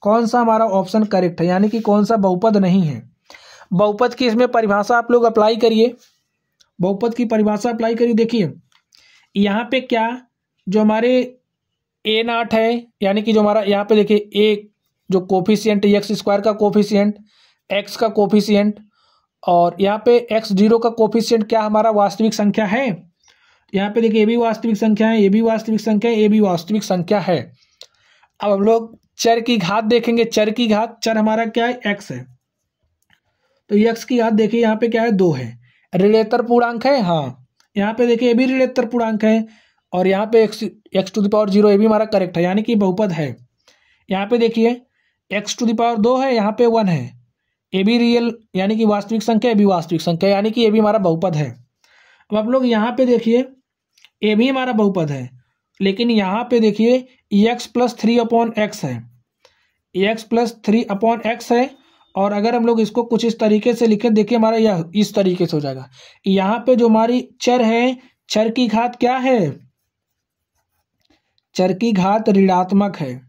कौन सा हमारा ऑप्शन करेक्ट है, यानी कि कौन सा बहुपद नहीं है। बहुपद की इसमें परिभाषा आप लोग अप्लाई करिए, बहुपद की परिभाषा अप्लाई करिए। देखिए यहाँ पे क्या, जो हमारे a0 है, यानी कि जो हमारा यहाँ पे देखिए ए जो कोफिशिएंट एक्स स्क्वायर का कोफिशिएंट, एक्स का कोफिशिएंट, और यहाँ पे x0 का कोफिशिएंट क्या हमारा वास्तविक संख्या है। यहाँ पे देखिए ये भी वास्तविक संख्या है, ये भी वास्तविक संख्या है, ये भी वास्तविक संख्या है। अब हम लोग चर की घात देखेंगे, चर की घात, चर हमारा क्या है x है, तो x की घात देखिए यहाँ पे क्या है 2 है, ऋणोत्तर पूर्णांक है, हाँ यहाँ पे देखिए ये भी ऋणोत्तर पूर्णांक है, और यहाँ पे x⁴ ये भी हमारा करेक्ट है, यानी कि बहुपद है। यहाँ पे देखिए x⁴ 2 है, यहाँ पे 1 है, ये भी रियल यानी कि वास्तविक संख्या, ये भी वास्तविक संख्या, यानी कि ये भी हमारा बहुपद है। अब आप लोग यहाँ पे देखिए ये भी हमारा बहुपद है, लेकिन यहाँ पे देखिए x + 3 अपॉन x है, x + 3 अपॉन x है, और अगर हम लोग इसको कुछ इस तरीके से लिखें, देखिए हमारा यह इस तरीके से हो जाएगा। यहाँ पे जो हमारी चर है, चर की घात क्या है, चर की घात ऋणात्मक है।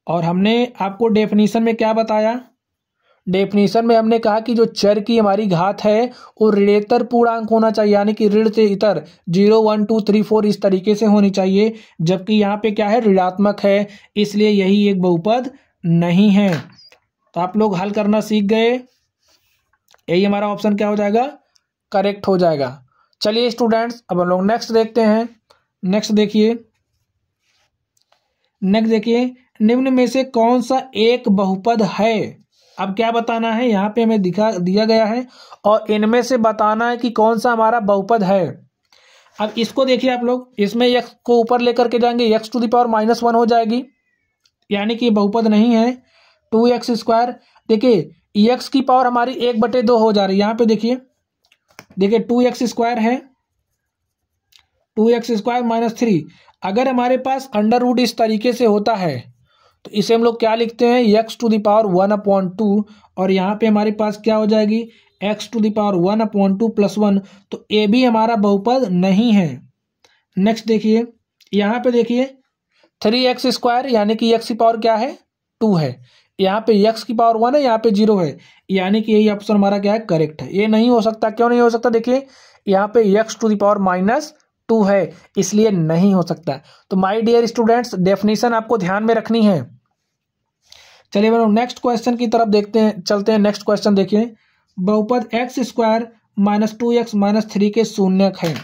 और हमने आपको डेफिनेशन में क्या बताया, डेफिनेशन में हमने कहा कि जो चर की हमारी घात है वो ऋणोत्तर पूर्णांक होना चाहिए, यानी कि ऋण से इतर 0 1 2 3 4 इस तरीके से होनी चाहिए, जबकि यहाँ पे क्या है ऋणात्मक है, इसलिए यही एक बहुपद नहीं है। तो आप लोग हल करना सीख गए, यही हमारा ऑप्शन क्या हो जाएगा करेक्ट हो जाएगा। चलिए स्टूडेंट्स, अब हम लोग नेक्स्ट देखते हैं। नेक्स्ट देखिए, निम्न में से कौन सा एक बहुपद है। अब क्या बताना है, यहाँ पे हमें दिया गया है और इनमें से बताना है कि कौन सा हमारा बहुपद है। अब इसको देखिए आप लोग, इसमें x को ऊपर लेकर के जाएंगे, x⁻⁻1 हो जाएगी, यानी कि बहुपद नहीं है। 2x², देखिए x की पावर हमारी 1/2 हो जा रही है। यहाँ पे देखिए 2x² है, 2x² - 3। अगर हमारे पास अंडर रूट इस तरीके से होता है तो इसे हम लोग क्या लिखते हैं, x⁻1/2, और यहाँ पे हमारे पास क्या हो जाएगी, x⁻1/2 + 1। तो ये भी हमारा बहुपद नहीं है। नेक्स्ट देखिए, यहाँ पे देखिए 3x², यानी कि x की पावर क्या है, 2 है। यहाँ पे x की पावर 1 है, यहाँ पे 0 है, यानी कि यही ऑप्शन हमारा क्या है, करेक्ट है। ये नहीं हो सकता, क्यों नहीं हो सकता, देखिए यहाँ पे x⁻2 है, इसलिए नहीं हो सकता। तो माय डियर स्टूडेंट्स, डेफिनेशन आपको ध्यान में रखनी है। चलिए हम नेक्स्ट क्वेश्चन की तरफ चलते हैं। नेक्स्ट क्वेश्चन देखिए, बहुपद x² - 2x - 3 के शून्यक है।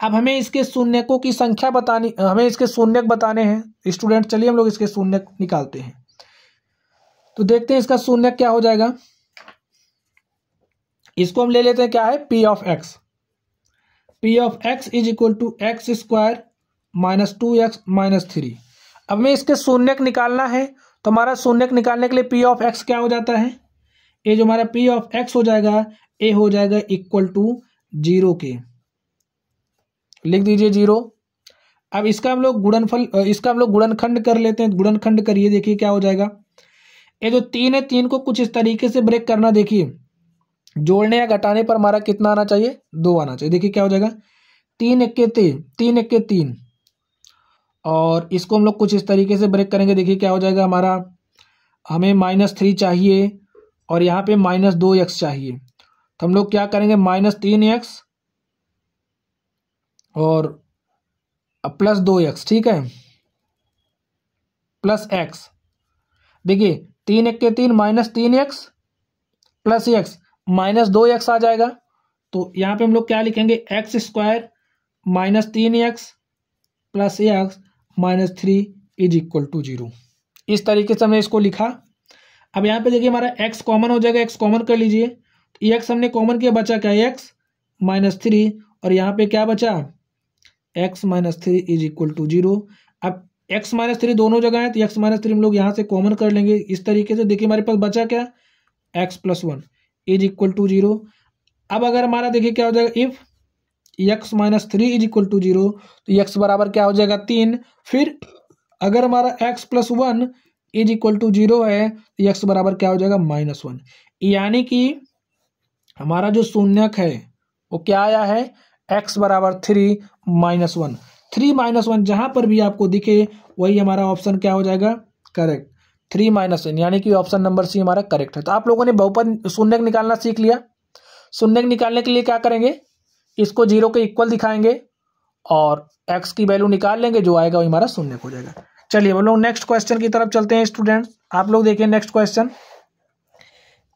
अब हमें इसके शून्यकों की संख्या बतानी, हमें इसके शून्यक बताने हैं स्टूडेंट। चलिए हम लोग इसके शून्यक निकालते हैं। तो देखते हैं इसका शून्यक क्या हो जाएगा। इसको हम ले लेते हैं, क्या है, p of x। p of x = x² - 2x - 3। अब हमें इसके शून्यक निकालना है, तो हमारा शून्यक निकालने के लिए p of x क्या हो जाता है, ये जो हमारा p of x हो जाएगा, ये हो जाएगा = 0 के, लिख दीजिए 0। अब इसका हम लोग गुणनखंड कर लेते हैं। गुणनखंड करिए, देखिए क्या हो जाएगा। ये जो 3 है, 3 को कुछ इस तरीके से ब्रेक करना, देखिए जोड़ने या घटाने पर हमारा कितना आना चाहिए, 2 आना चाहिए। देखिए क्या हो जाएगा, 3 × 3, और इसको हम लोग कुछ इस तरीके से ब्रेक करेंगे। देखिए क्या हो जाएगा हमारा, हमें -3 चाहिए और यहाँ पे -2x चाहिए। तो हम लोग क्या करेंगे, -3x और +2x, ठीक है, प्लस x। देखिए 3 × 3 -3x प्लस x, -2x आ जाएगा। तो यहाँ पे हम लोग क्या लिखेंगे, x² - 3x + x - 3 = 0। इस तरीके से हमने इसको लिखा। अब यहाँ पे देखिए हमारा x कॉमन हो जाएगा, x कॉमन कर लीजिए। तो x हमने कॉमन किया, बचा क्या, x - 3, और यहाँ पे क्या बचा, x - 3 = 0। अब x - 3 दोनों जगह है, तो x - 3 हम लोग यहाँ से कॉमन कर लेंगे इस तरीके से। देखिए हमारे पास बचा क्या, x + 1 = 0। अब अगर हमारा देखिए क्या हो जाएगा, इफ x - 3 = 0, तो x बराबर क्या हो जाएगा, 3। फिर अगर हमारा x + 1 = 0 है, तो x बराबर क्या हो जाएगा, -1। यानी कि हमारा जो शून्यक है वो क्या आया है, x = 3 - 1। 3 - 1 जहां पर भी आपको दिखे वही हमारा ऑप्शन क्या हो जाएगा, करेक्ट, 3 - 1, यानी कि ऑप्शन नंबर सी हमारा करेक्ट है। तो आप लोगों ने बहुपद शून्यक निकालना सीख लिया। शून्यक निकालने के लिए क्या करेंगे, इसको 0 के इक्वल दिखाएंगे और x की वैल्यू निकाल लेंगे, जो आएगा वही हमारा शून्यक हो जाएगा। चलिए हम लोग नेक्स्ट क्वेश्चन की तरफ चलते हैं स्टूडेंट्स। आप लोग देखिए नेक्स्ट क्वेश्चन,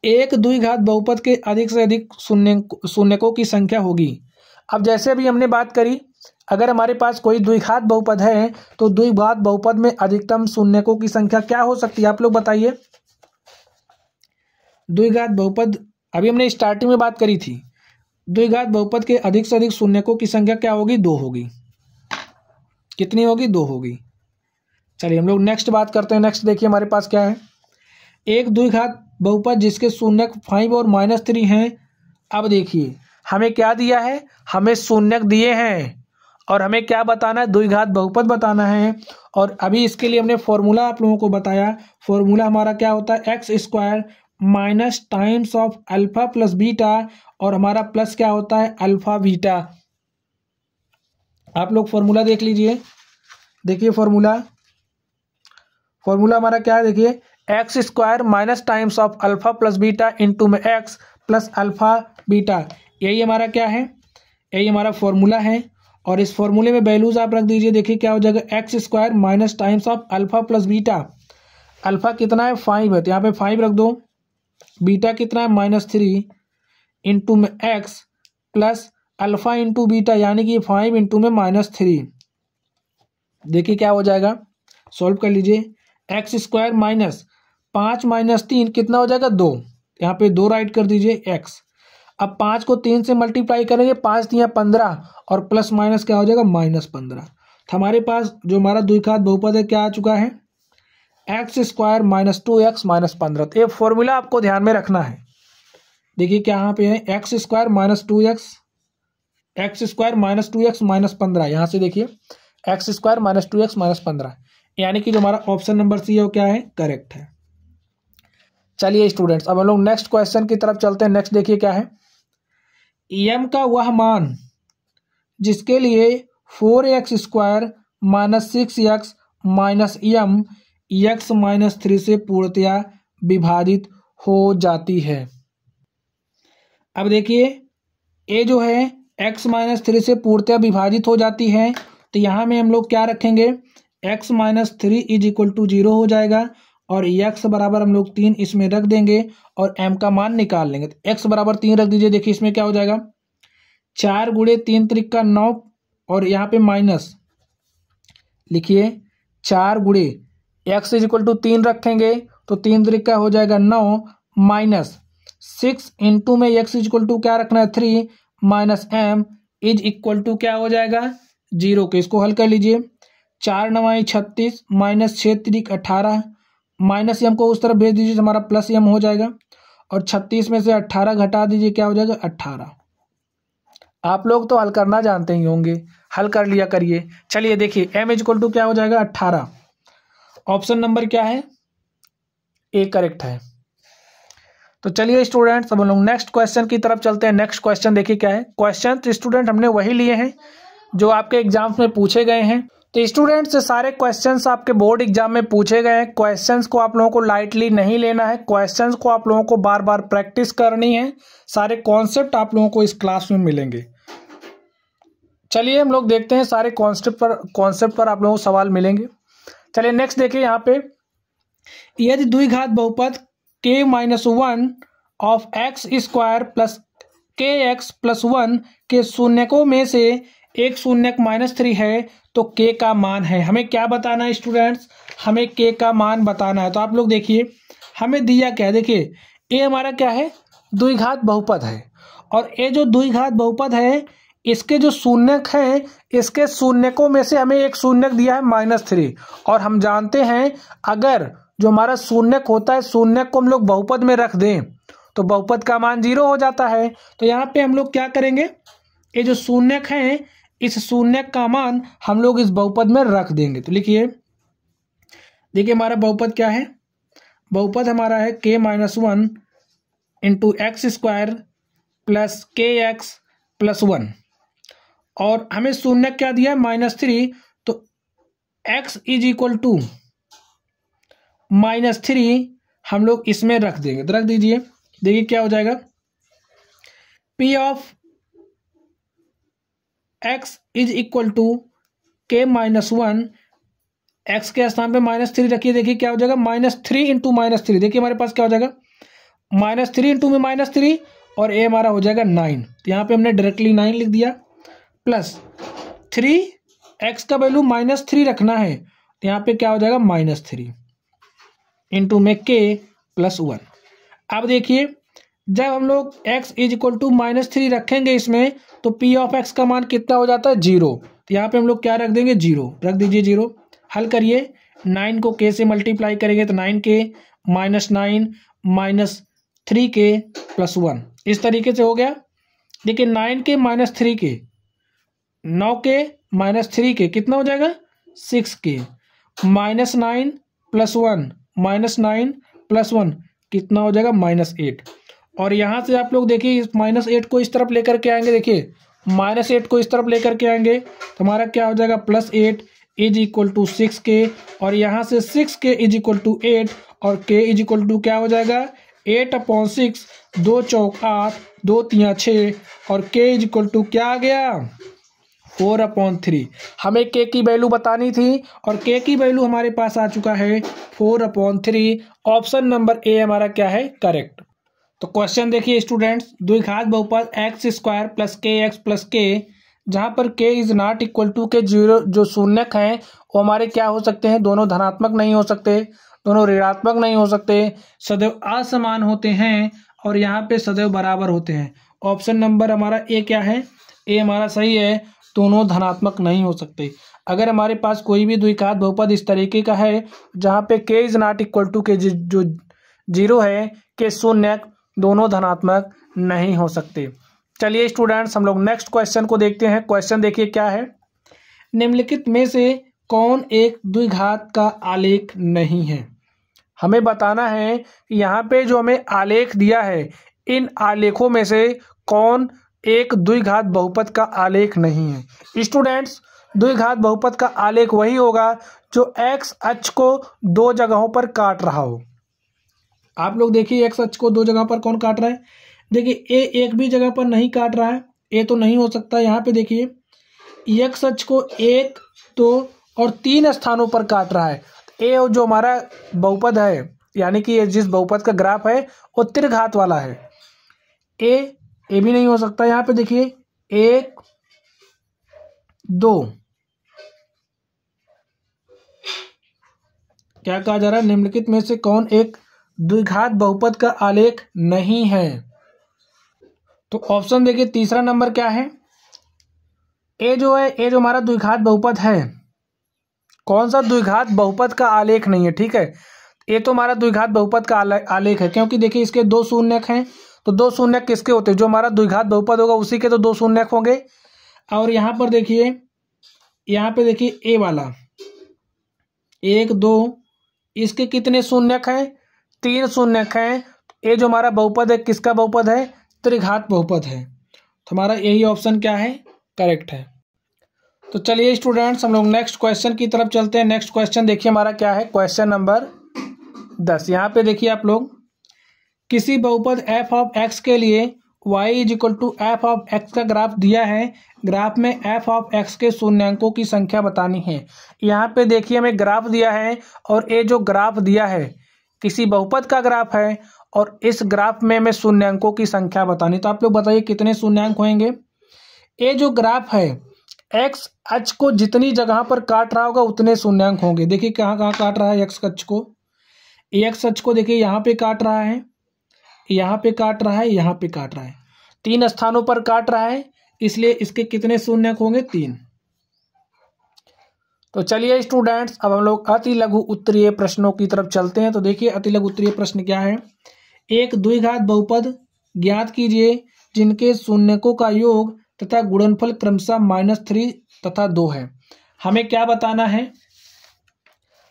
एक द्विघात बहुपद के अधिक से अधिक शून्यकों की संख्या होगी। अब जैसे अभी हमने बात करी, अगर हमारे पास कोई द्विघात बहुपद है तो द्विघात बहुपद में अधिकतम शून्यकों की संख्या क्या हो सकती है, आप लोग बताइए। द्विघात बहुपद, अभी हमने स्टार्टिंग में बात करी थी, द्विघात बहुपद के अधिक से अधिक शून्यकों की संख्या क्या होगी, 2 होगी। कितनी होगी, 2 होगी। चलिए हम लोग नेक्स्ट बात करते हैं। नेक्स्ट देखिए हमारे पास क्या है, एक द्विघात बहुपद जिसके शून्यक 5 और -3 हैं। अब देखिए हमें क्या दिया है, हमें शून्यक दिए हैं और हमें क्या बताना है, द्विघात बहुपद बताना है। और अभी इसके लिए हमने फॉर्मूला आप लोगों को बताया। फॉर्मूला हमारा क्या होता है, x² minus times of alpha plus beta, और हमारा प्लस क्या होता है, अल्फा बीटा। आप लोग फॉर्मूला देख लीजिए। देखिए फॉर्मूला हमारा क्या है, देखिए x² minus times of alpha plus beta into में x प्लस अल्फा बीटा, यही हमारा क्या है, यही हमारा फॉर्मूला है। और इस फॉर्मूले में वैल्यूज आप रख दीजिए। देखिए क्या हो जाएगा, x² minus times of alpha plus beta. Alpha कितना है, 5 है, तो यहाँ पे 5 रख दो। बीटा कितना है, -3 इंटू में x plus alpha into beta यानी कि 5 इंटू में -3। देखिए क्या हो जाएगा, सॉल्व कर लीजिए। एक्स स्क्वायर माइनस 5 माइनस 3 कितना हो जाएगा 2, यहाँ पे 2 राइट कर दीजिए एक्स। अब 5 को 3 से मल्टीप्लाई करेंगे, 5 3 15 और प्लस माइनस क्या हो जाएगा -15। तो हमारे पास जो हमारा द्विघात बहुपद है क्या आ चुका है, x square minus 2x minus 15। तो ये फॉर्मूला आपको ध्यान में रखना है। देखिए क्या यहाँ पे है, x square minus 2x, x square minus 2x minus 15। यहाँ से देखिए x square minus 2x minus 15, यानी कि जो हमारा ऑप्शन नंबर सी है वो क्या है, करेक्ट है। चलिए स्टूडेंट्स, अब हम लोग नेक्स्ट क्वेश्चन की तरफ चलते हैं। नेक्स्ट देखिए क्या है, m का वह मान जिसके लिए 4x square minus 6x minus m x minus 3 से पूर्णतया विभाजित हो जाती है। अब देखिए ये जो है x माइनस 3 से पूर्णतया विभाजित हो जाती है, तो यहाँ में हम लोग क्या रखेंगे, x minus 3 is equal to 0 हो जाएगा और x बराबर हम लोग 3 इसमें रख देंगे और m का मान निकाल लेंगे। तो x बराबर 3 रख दीजिए। देखिए इसमें क्या हो जाएगा, 4 गुणे 3 त्रिक का 9 और यहाँ पे माइनस लिखिए 4 गुणे x इज इक्वल टू 3 रखेंगे तो 3 त्रिक का हो जाएगा 9 माइनस 6 इंटू में x इज इक्वल टू क्या रखना है 3 minus m is equal to क्या हो जाएगा 0 के। इसको हल कर लीजिए, 4 9 36 माइनस 6 त्रिक 18 माइनस m को उस तरफ भेज दीजिए, हमारा प्लस m हो जाएगा और 36 में से 18 घटा दीजिए, क्या हो जाएगा 18। आप लोग तो हल करना जानते ही होंगे, हल कर लिया करिए। चलिए देखिए m इज इक्वल टू क्या हो जाएगा 18। ऑप्शन नंबर क्या है, ए करेक्ट है। तो चलिए स्टूडेंट्स, अब हम लोग नेक्स्ट क्वेश्चन की तरफ चलते हैं। नेक्स्ट क्वेश्चन देखिए क्या है। क्वेश्चन तो स्टूडेंट हमने वही लिए हैं जो आपके एग्जाम्स में पूछे गए हैं। तो स्टूडेंट्स से सारे क्वेश्चंस आपके बोर्ड एग्जाम में पूछे गए हैं। क्वेश्चंस को आप लोगों को लाइटली नहीं लेना है, क्वेश्चंस को आप लोगों को बार बार प्रैक्टिस करनी है। सारे कॉन्सेप्ट आप लोगों को इस क्लास में मिलेंगे। चलिए हम लोग देखते हैं, सारे कॉन्सेप्ट पर आप लोगों को सवाल मिलेंगे। चलिए नेक्स्ट देखिए यहाँ पे, यदि द्विघात बहुपद k minus 1 of x square plus के एक्स प्लस 1 के शून्यकों में से एक शून्यक -3 है तो k का मान है। हमें क्या बताना है स्टूडेंट्स, हमें k का मान बताना है। तो आप लोग देखिए हमें दिया क्या है, देखिए ये हमारा क्या है, द्विघात बहुपद है और ये जो द्विघात बहुपद है इसके जो शून्यक हैं, इसके शून्यकों में से हमें एक शून्यक दिया है -3 और हम जानते हैं अगर जो हमारा शून्यक होता है, शून्यक को हम लोग बहुपद में रख दें तो बहुपद का मान 0 हो जाता है। तो यहाँ पे हम लोग क्या करेंगे, ये जो शून्यक हैं इस शून्यक का मान हम लोग इस बहुपद में रख देंगे। तो लिखिए, देखिए हमारा बहुपद क्या है, बहुपद हमारा है k minus 1 into x square plus के एक्स प्लस 1 और हमें शून्यक क्या दिया है -3, तो x इज इक्वल टू -3 हम लोग इसमें रख देंगे। तो रख दीजिए, देखिए क्या हो जाएगा, p of x is equal to k minus 1, x के स्थान पे -3 रखिए। देखिए क्या हो जाएगा, -3 इंटू -3। देखिए हमारे पास क्या हो जाएगा, -3 इंटू में -3 और a हमारा हो जाएगा 9। तो यहाँ पे हमने डायरेक्टली 9 लिख दिया प्लस 3, x का वैल्यू -3 रखना है तो यहाँ पे क्या हो जाएगा -3 इंटू में k प्लस 1। अब देखिए जब हम लोग x इज इक्वल टू -3 रखेंगे इसमें तो p ऑफ x का मान कितना हो जाता है 0। तो यहाँ पे हम लोग क्या रख देंगे 0, रख दीजिए 0। हल करिए, 9 को k से मल्टीप्लाई करेंगे तो 9k -9 -3k प्लस 1 इस तरीके से हो गया। देखिए 9k -3k 9k -3k कितना हो जाएगा 6k -9 प्लस 1 -9 प्लस 1 कितना हो जाएगा -8। और यहाँ से आप लोग देखिए इस -8 को इस तरफ लेकर के आएंगे, देखिए -8 को इस तरफ लेकर के आएंगे तो हमारा क्या हो जाएगा +8 इज इक्वल टू 6k और यहाँ से 6k इज इक्वल टू 8 और k इज इक्वल टू क्या हो जाएगा 8/6, 2 चौक 8, 2 तिया 6 और k इज इक्वल टू क्या आ गया 4/3। हमें k की वैल्यू बतानी थी और k की वैल्यू हमारे पास आ चुका है 4/3। ऑप्शन नंबर ए हमारा क्या है करेक्ट। तो क्वेश्चन देखिए स्टूडेंट्स, द्विघात बहुपद एक्स स्क्वायर प्लस के एक्स प्लस के, जहाँ पर के इज नॉट इक्वल टू के जीरो, जो शून्यक हैं वो हमारे क्या हो सकते हैं, दोनों धनात्मक नहीं हो सकते, दोनों ऋणात्मक नहीं हो सकते, सदैव असमान होते हैं और यहाँ पे सदैव बराबर होते हैं। ऑप्शन नंबर हमारा ए क्या है, ए हमारा सही है, दोनों धनात्मक नहीं हो सकते। अगर हमारे पास कोई भी द्विघात बहुपद इस तरीके का है जहाँ पे के इज नॉट इक्वल टू के जो जीरो है, के शून्य, दोनों धनात्मक नहीं हो सकते। चलिए स्टूडेंट्स हम लोग नेक्स्ट क्वेश्चन को देखते हैं। क्वेश्चन देखिए क्या है, निम्नलिखित में से कौन एक द्विघात का आलेख नहीं है। हमें बताना है कि यहाँ पे जो हमें आलेख दिया है, इन आलेखों में से कौन एक द्विघात बहुपद का आलेख नहीं है। स्टूडेंट्स, द्विघात बहुपद का आलेख वही होगा जो एक्स अक्ष को दो जगहों पर काट रहा हो। आप लोग देखिए एक्स अक्ष को दो जगह पर कौन काट रहा है, देखिए ए एक भी जगह पर नहीं काट रहा है, ए तो नहीं हो सकता। यहाँ पे देखिए एक्स अक्ष को 1, 2 और 3 स्थानों पर काट रहा है। ए जो हमारा बहुपद है, यानी कि ये जिस बहुपद का ग्राफ है वो त्रिघात वाला है, ए भी नहीं हो सकता। यहाँ पे देखिए 1, 2, क्या कहा जा रहा है, निम्नलिखित में से कौन एक द्विघात बहुपद का आलेख नहीं है। तो ऑप्शन देखिए तीसरा नंबर क्या है, ए जो है, ए जो हमारा द्विघात बहुपद है, कौन सा द्विघात बहुपद का आलेख नहीं है। ठीक है, ए तो हमारा द्विघात बहुपद का आलेख है, क्योंकि देखिए इसके दो शून्यक हैं, तो दो शून्यक किसके होते हैं, जो हमारा द्विघात बहुपद होगा उसी के तो दो शून्यक होंगे। और यहाँ पर देखिए, यहाँ पे देखिए ए वाला 1, 2, इसके कितने शून्यक हैं, 3 शून्यक हैं। ए जो हमारा बहुपद है किसका बहुपद है, त्रिघात बहुपद है। तो हमारा यही ऑप्शन क्या है, करेक्ट है। तो चलिए स्टूडेंट्स हम लोग नेक्स्ट क्वेश्चन की तरफ चलते हैं। नेक्स्ट क्वेश्चन देखिए हमारा क्या है, क्वेश्चन नंबर 10। यहाँ पे देखिए आप लोग, किसी बहुपद एफ ऑफ एक्स के लिए y is equal to f of x का ग्राफ दिया है, ग्राफ में एफ ऑफ एक्स के शून्यांकों की संख्या बतानी है। यहाँ पे देखिए हमें ग्राफ दिया है और ये जो ग्राफ दिया है किसी बहुपद का ग्राफ है और इस ग्राफ में हमें शून्यांकों की संख्या बतानी। तो आप लोग बताइए कितने शून्यांक होंगे। ये जो ग्राफ है एक्स अक्ष को जितनी जगह पर काट रहा होगा उतने शून्यांक होंगे। देखिए कहाँ कहाँ काट रहा है एक्स अक्ष को, एक्स अक्ष को देखिए यहाँ पे काट रहा है, यहाँ पे काट रहा है, यहाँ पे काट रहा है, 3 स्थानों पर काट रहा है, इसलिए इसके कितने शून्यक होंगे, 3। तो चलिए स्टूडेंट्स अब हम लोग अति लघु उत्तरीय प्रश्नों की तरफ चलते हैं। तो देखिए अति लघु उत्तरीय प्रश्न क्या है, एक द्विघात बहुपद ज्ञात कीजिए जिनके शून्यकों का योग तथा गुणनफल क्रमशः -3 तथा 2 है। हमें क्या बताना है,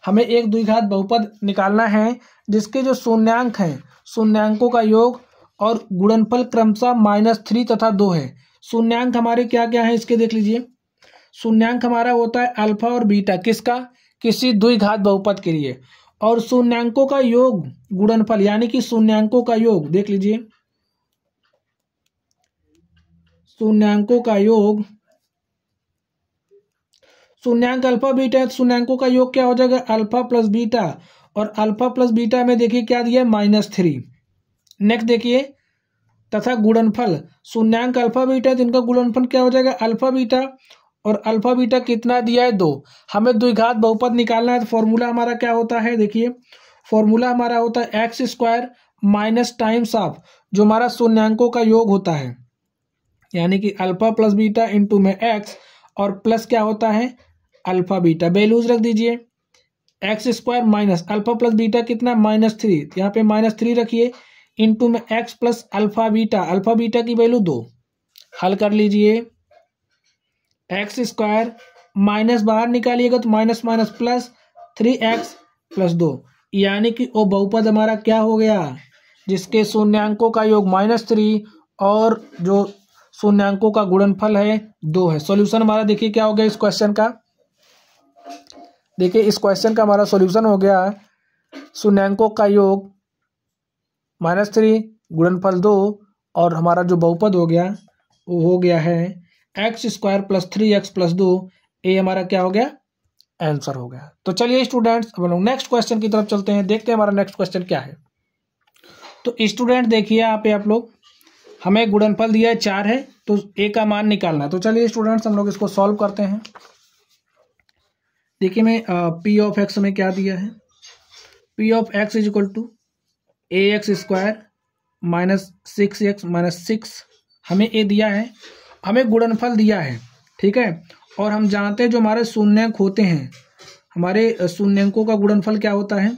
हमें एक द्विघात बहुपद निकालना है जिसके जो शून्यांक हैं, शून्यांकों का योग और गुणनफल क्रमशः -3 तथा 2 है। शून्यांक हमारे क्या क्या है इसके देख लीजिए। शून्यांक हमारा होता है अल्फा और बीटा, किसका, किसी द्विघात बहुपद के लिए। और शून्यांकों का योग गुणनफल यानी कि शून्यांकों का योग देख लीजिए, शून्यांकों का योग, शून्यांक अल्फा बीटा है, शून्यांकों का योग क्या हो जाएगा, अल्फा प्लस बीटा, और अल्फा प्लस बीटा में देखिए क्या दिया है, -3। नेक्स्ट देखिए तथा गुणनफल, शून्यांक अल्फा बीटा है, जिनका गुणनफल क्या हो जाएगा, अल्फा बीटा, और अल्फा बीटा कितना दिया है, 2। हमें द्विघात बहुपद निकालना है तो फॉर्मूला हमारा क्या होता है, देखिए फॉर्मूला हमारा होता है x square minus times of जो हमारा शून्यांकों का योग होता है, यानी कि अल्फा प्लस बीटा इंटू में एक्स, और प्लस क्या होता है, अल्फा बीटा। वैल्यूज रख दीजिए, x square minus alpha plus beta कितना, -3, यहाँ पे -3 रखिए, इंटू में एक्स प्लस अल्फा बीटा की वैल्यू 2। हल कर लीजिए, एक्स स्क्वायर माइनस बाहर निकालिएगा तो minus minus plus 3x plus 2, यानी कि वो बहुपद हमारा क्या हो गया, जिसके शून्यांकों का योग -3 और जो शून्यांकों का गुणनफल है 2 है। सॉल्यूशन हमारा देखिए क्या हो गया इस क्वेश्चन का, देखिए इस क्वेश्चन का हमारा सॉल्यूशन हो गया शून्यांकों का योग -3 गुणनफल 2, और हमारा जो बहुपद हो गया वो हो गया है x square plus 3x plus 2। ये हमारा क्या हो गया, आंसर हो गया। तो चलिए स्टूडेंट्स अब हम लोग नेक्स्ट क्वेश्चन की तरफ चलते हैं, देखते हैं हमारा नेक्स्ट क्वेश्चन क्या है। तो स्टूडेंट देखिए यहाँ पे आप लोग, हमें गुणनफल दिया है 4 है, तो ए का मान निकालना है। तो चलिए स्टूडेंट्स हम लोग इसको सॉल्व करते हैं। देखिए मैं पी ऑफ एक्स में क्या दिया है, p of x is equal to a x square minus 6x minus 6 हमें ए दिया है, हमें गुणनफल दिया है, ठीक है। और हम जानते हैं जो हमारे शून्यंक होते हैं, हमारे शून्यंकों का गुणनफल क्या होता है,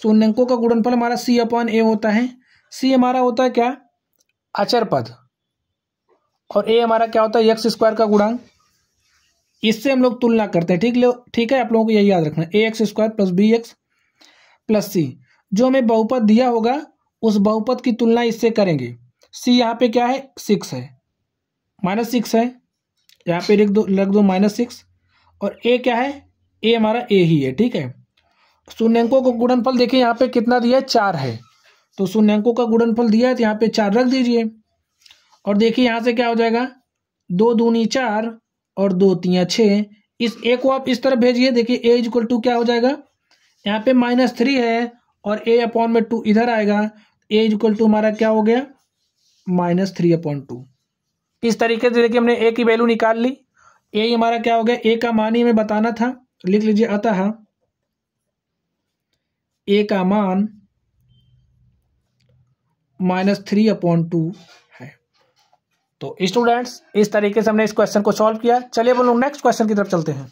शून्यंकों का गुणनफल हमारा c अपॉन ए होता है। c हमारा होता है क्या, अचर पद, और a हमारा क्या होता है, एक्स स्क्वायर का गुणांक। इससे हम लोग तुलना करते हैं, ठीक है। आप लोगों को यही याद रखना, a x square plus b x plus c, जो हमें बहुपद दिया होगा उस बहुपद की तुलना इससे करेंगे। c यहाँ पे क्या है, 6 है, -6 है, यहाँ पे रख दो -6, और a क्या है, a हमारा a ही है, ठीक है। शून्यंकों का गुणनफल देखिए यहाँ पे कितना दिया है, 4 है, तो शून्यंकों का गुणनफल दिया है तो यहाँ पे 4 रख दीजिए। और देखिए यहाँ से क्या हो जाएगा, 2 दूनी 4 और 2 तिया 6, इस ए को आप इस तरफ भेजिए। देखिए ए इज इक्वल टू क्या हो जाएगा, यहाँ पे -3 है और a अपॉन में 2 इधर आएगा, ए इज इक्वल टू हमारा क्या हो गया, -3/2। इस तरीके से देखिए हमने ए की वैल्यू निकाल ली। ए हमारा क्या हो गया, ए का मान ही हमें बताना था, लिख लीजिए, अतः ए का मान -3/2 है। तो स्टूडेंट्स इस तरीके से हमने इस क्वेश्चन को सॉल्व किया। चलिए हम लोग नेक्स्ट क्वेश्चन की तरफ चलते हैं।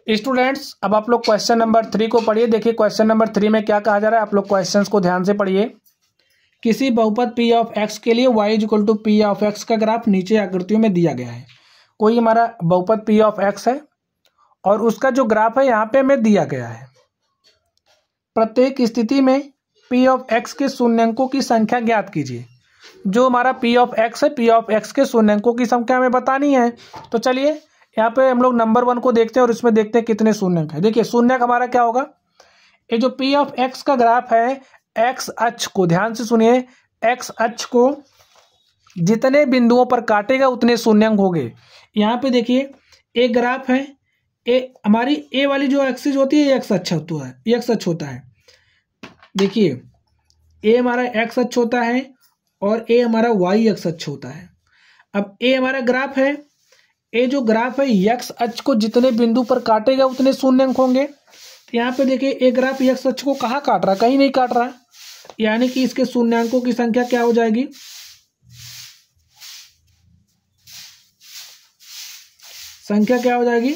स्टूडेंट्स अब आप लोग क्वेश्चन नंबर 3 को पढ़िए। देखिए क्वेश्चन नंबर 3 में क्या कहा जा रहा है, आप लोग क्वेश्चंस को ध्यान से पढ़िए। किसी बहुपद p ऑफ x के लिए y equal to p of x का ग्राफ नीचे आकृतियों में दिया गया है। कोई हमारा बहुपद p ऑफ x है और उसका जो ग्राफ है यहाँ पे हमें दिया गया है। प्रत्येक स्थिति में p ऑफ x के शून्यंकों की संख्या ज्ञात कीजिए। जो हमारा p ऑफ x है, p ऑफ x के शून्यंकों की संख्या हमें बतानी है। तो चलिए यहाँ पे हम लोग नंबर 1 को देखते हैं और इसमें देखते हैं कितने शून्यंक है। देखिए शून्यंक हमारा क्या होगा, ये जो p ऑफ x का ग्राफ है, x अक्ष को ध्यान से सुनिए, x अक्ष को जितने बिंदुओं पर काटेगा उतने शून्यंक होंगे। यहाँ पे देखिए एक ग्राफ है, ए हमारी ए वाली जो एक्सिस होती है एक्स अक्ष होता है, एक्स अक्ष होता है। देखिए ए हमारा एक्स अक्ष होता है और ए हमारा वाई एक्स अक्ष होता है। अब ए हमारा ग्राफ है, ए जो ग्राफ है एक्स अक्ष को जितने बिंदु पर काटेगा उतने शून्यंक होंगे। तो यहाँ पे देखिए एक ग्राफ एक्स अक्ष को कहाँ काट रहा, कहीं नहीं काट रहा, यानी कि इसके शून्यंकों की संख्या क्या हो जाएगी, संख्या क्या हो जाएगी,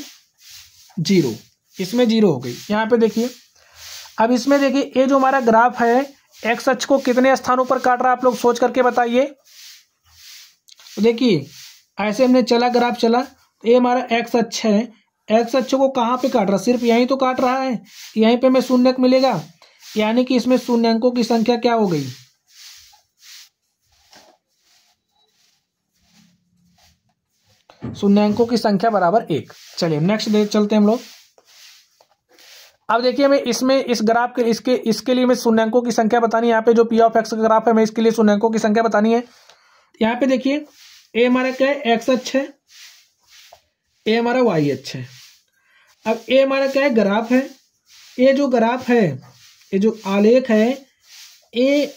0। इसमें 0 हो गई। यहाँ पे देखिए अब इसमें देखिए ये जो हमारा ग्राफ है एक्स अक्ष को कितने स्थानों पर काट रहा है, आप लोग सोच करके बताइए। तो देखिए ऐसे हमने चला, ग्राफ चला, ये हमारा एक्स अक्ष है, एक्स अक्ष को कहाँ पे काट रहा, सिर्फ यहीं तो काट रहा है, यहीं पे हमें शून्यंक मिलेगा, यानी कि इसमें शून्यंकों की संख्या क्या हो गई, शून्यंकों की संख्या बराबर 1। चलिए नेक्स्ट देख चलते हैं हम लोग। अब देखिए हमें इसमें इस ग्राफ के इसके लिए हमें शून्यंकों की संख्या बतानी है। यहाँ पे जो पी ऑफ एक्स का ग्राफ है, हमें इसके लिए शून्यंकों की संख्या बतानी है। यहाँ पे देखिए ए हमारा क्या है, एक्स अक्ष है, ए हमारा वाई अक्ष है। अब ए हमारा क्या है, ग्राफ है, ये जो ग्राफ है, ये जो आलेख है, ए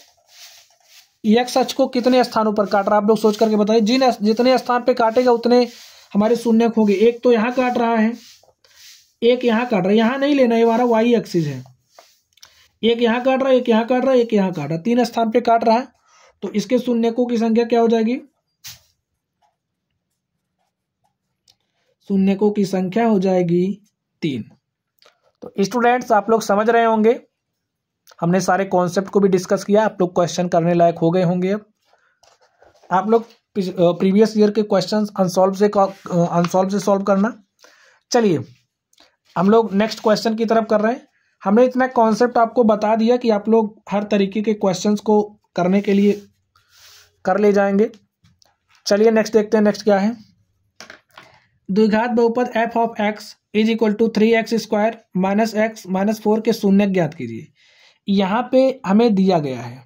एक्स अक्ष को कितने स्थानों पर काट रहा है, आप लोग सोच करके बताइए। जितने स्थान पे काटेगा उतने हमारे शून्यंक होंगे। एक तो यहाँ काट रहा है, एक यहाँ काट रहा है, यहाँ नहीं लेना, ये हमारा वाई एक्सिस है। एक यहाँ काट रहा है, एक यहाँ काट रहा है, एक यहाँ काट रहा है, 3 स्थान पे काट रहा है। तो इसके शून्यकों की संख्या क्या हो जाएगी, शून्यकों की संख्या हो जाएगी 3। तो स्टूडेंट्स आप लोग समझ रहे होंगे, हमने सारे कॉन्सेप्ट को भी डिस्कस किया, आप लोग क्वेश्चन करने लायक हो गए होंगे। अब आप लोग प्रीवियस ईयर के क्वेश्चंस अनसॉल्व से सॉल्व करना। चलिए हम लोग नेक्स्ट क्वेश्चन की तरफ कर रहे हैं। हमने इतना कॉन्सेप्ट आपको बता दिया कि आप लोग हर तरीके के क्वेश्चंस को करने के लिए कर ले जाएंगे। चलिए नेक्स्ट देखते हैं, नेक्स्ट क्या है। द्विघात बहुपद f of x is equal to 3x square minus x minus 4 के शून्यक ज्ञात कीजिए। यहाँ पे हमें दिया गया है,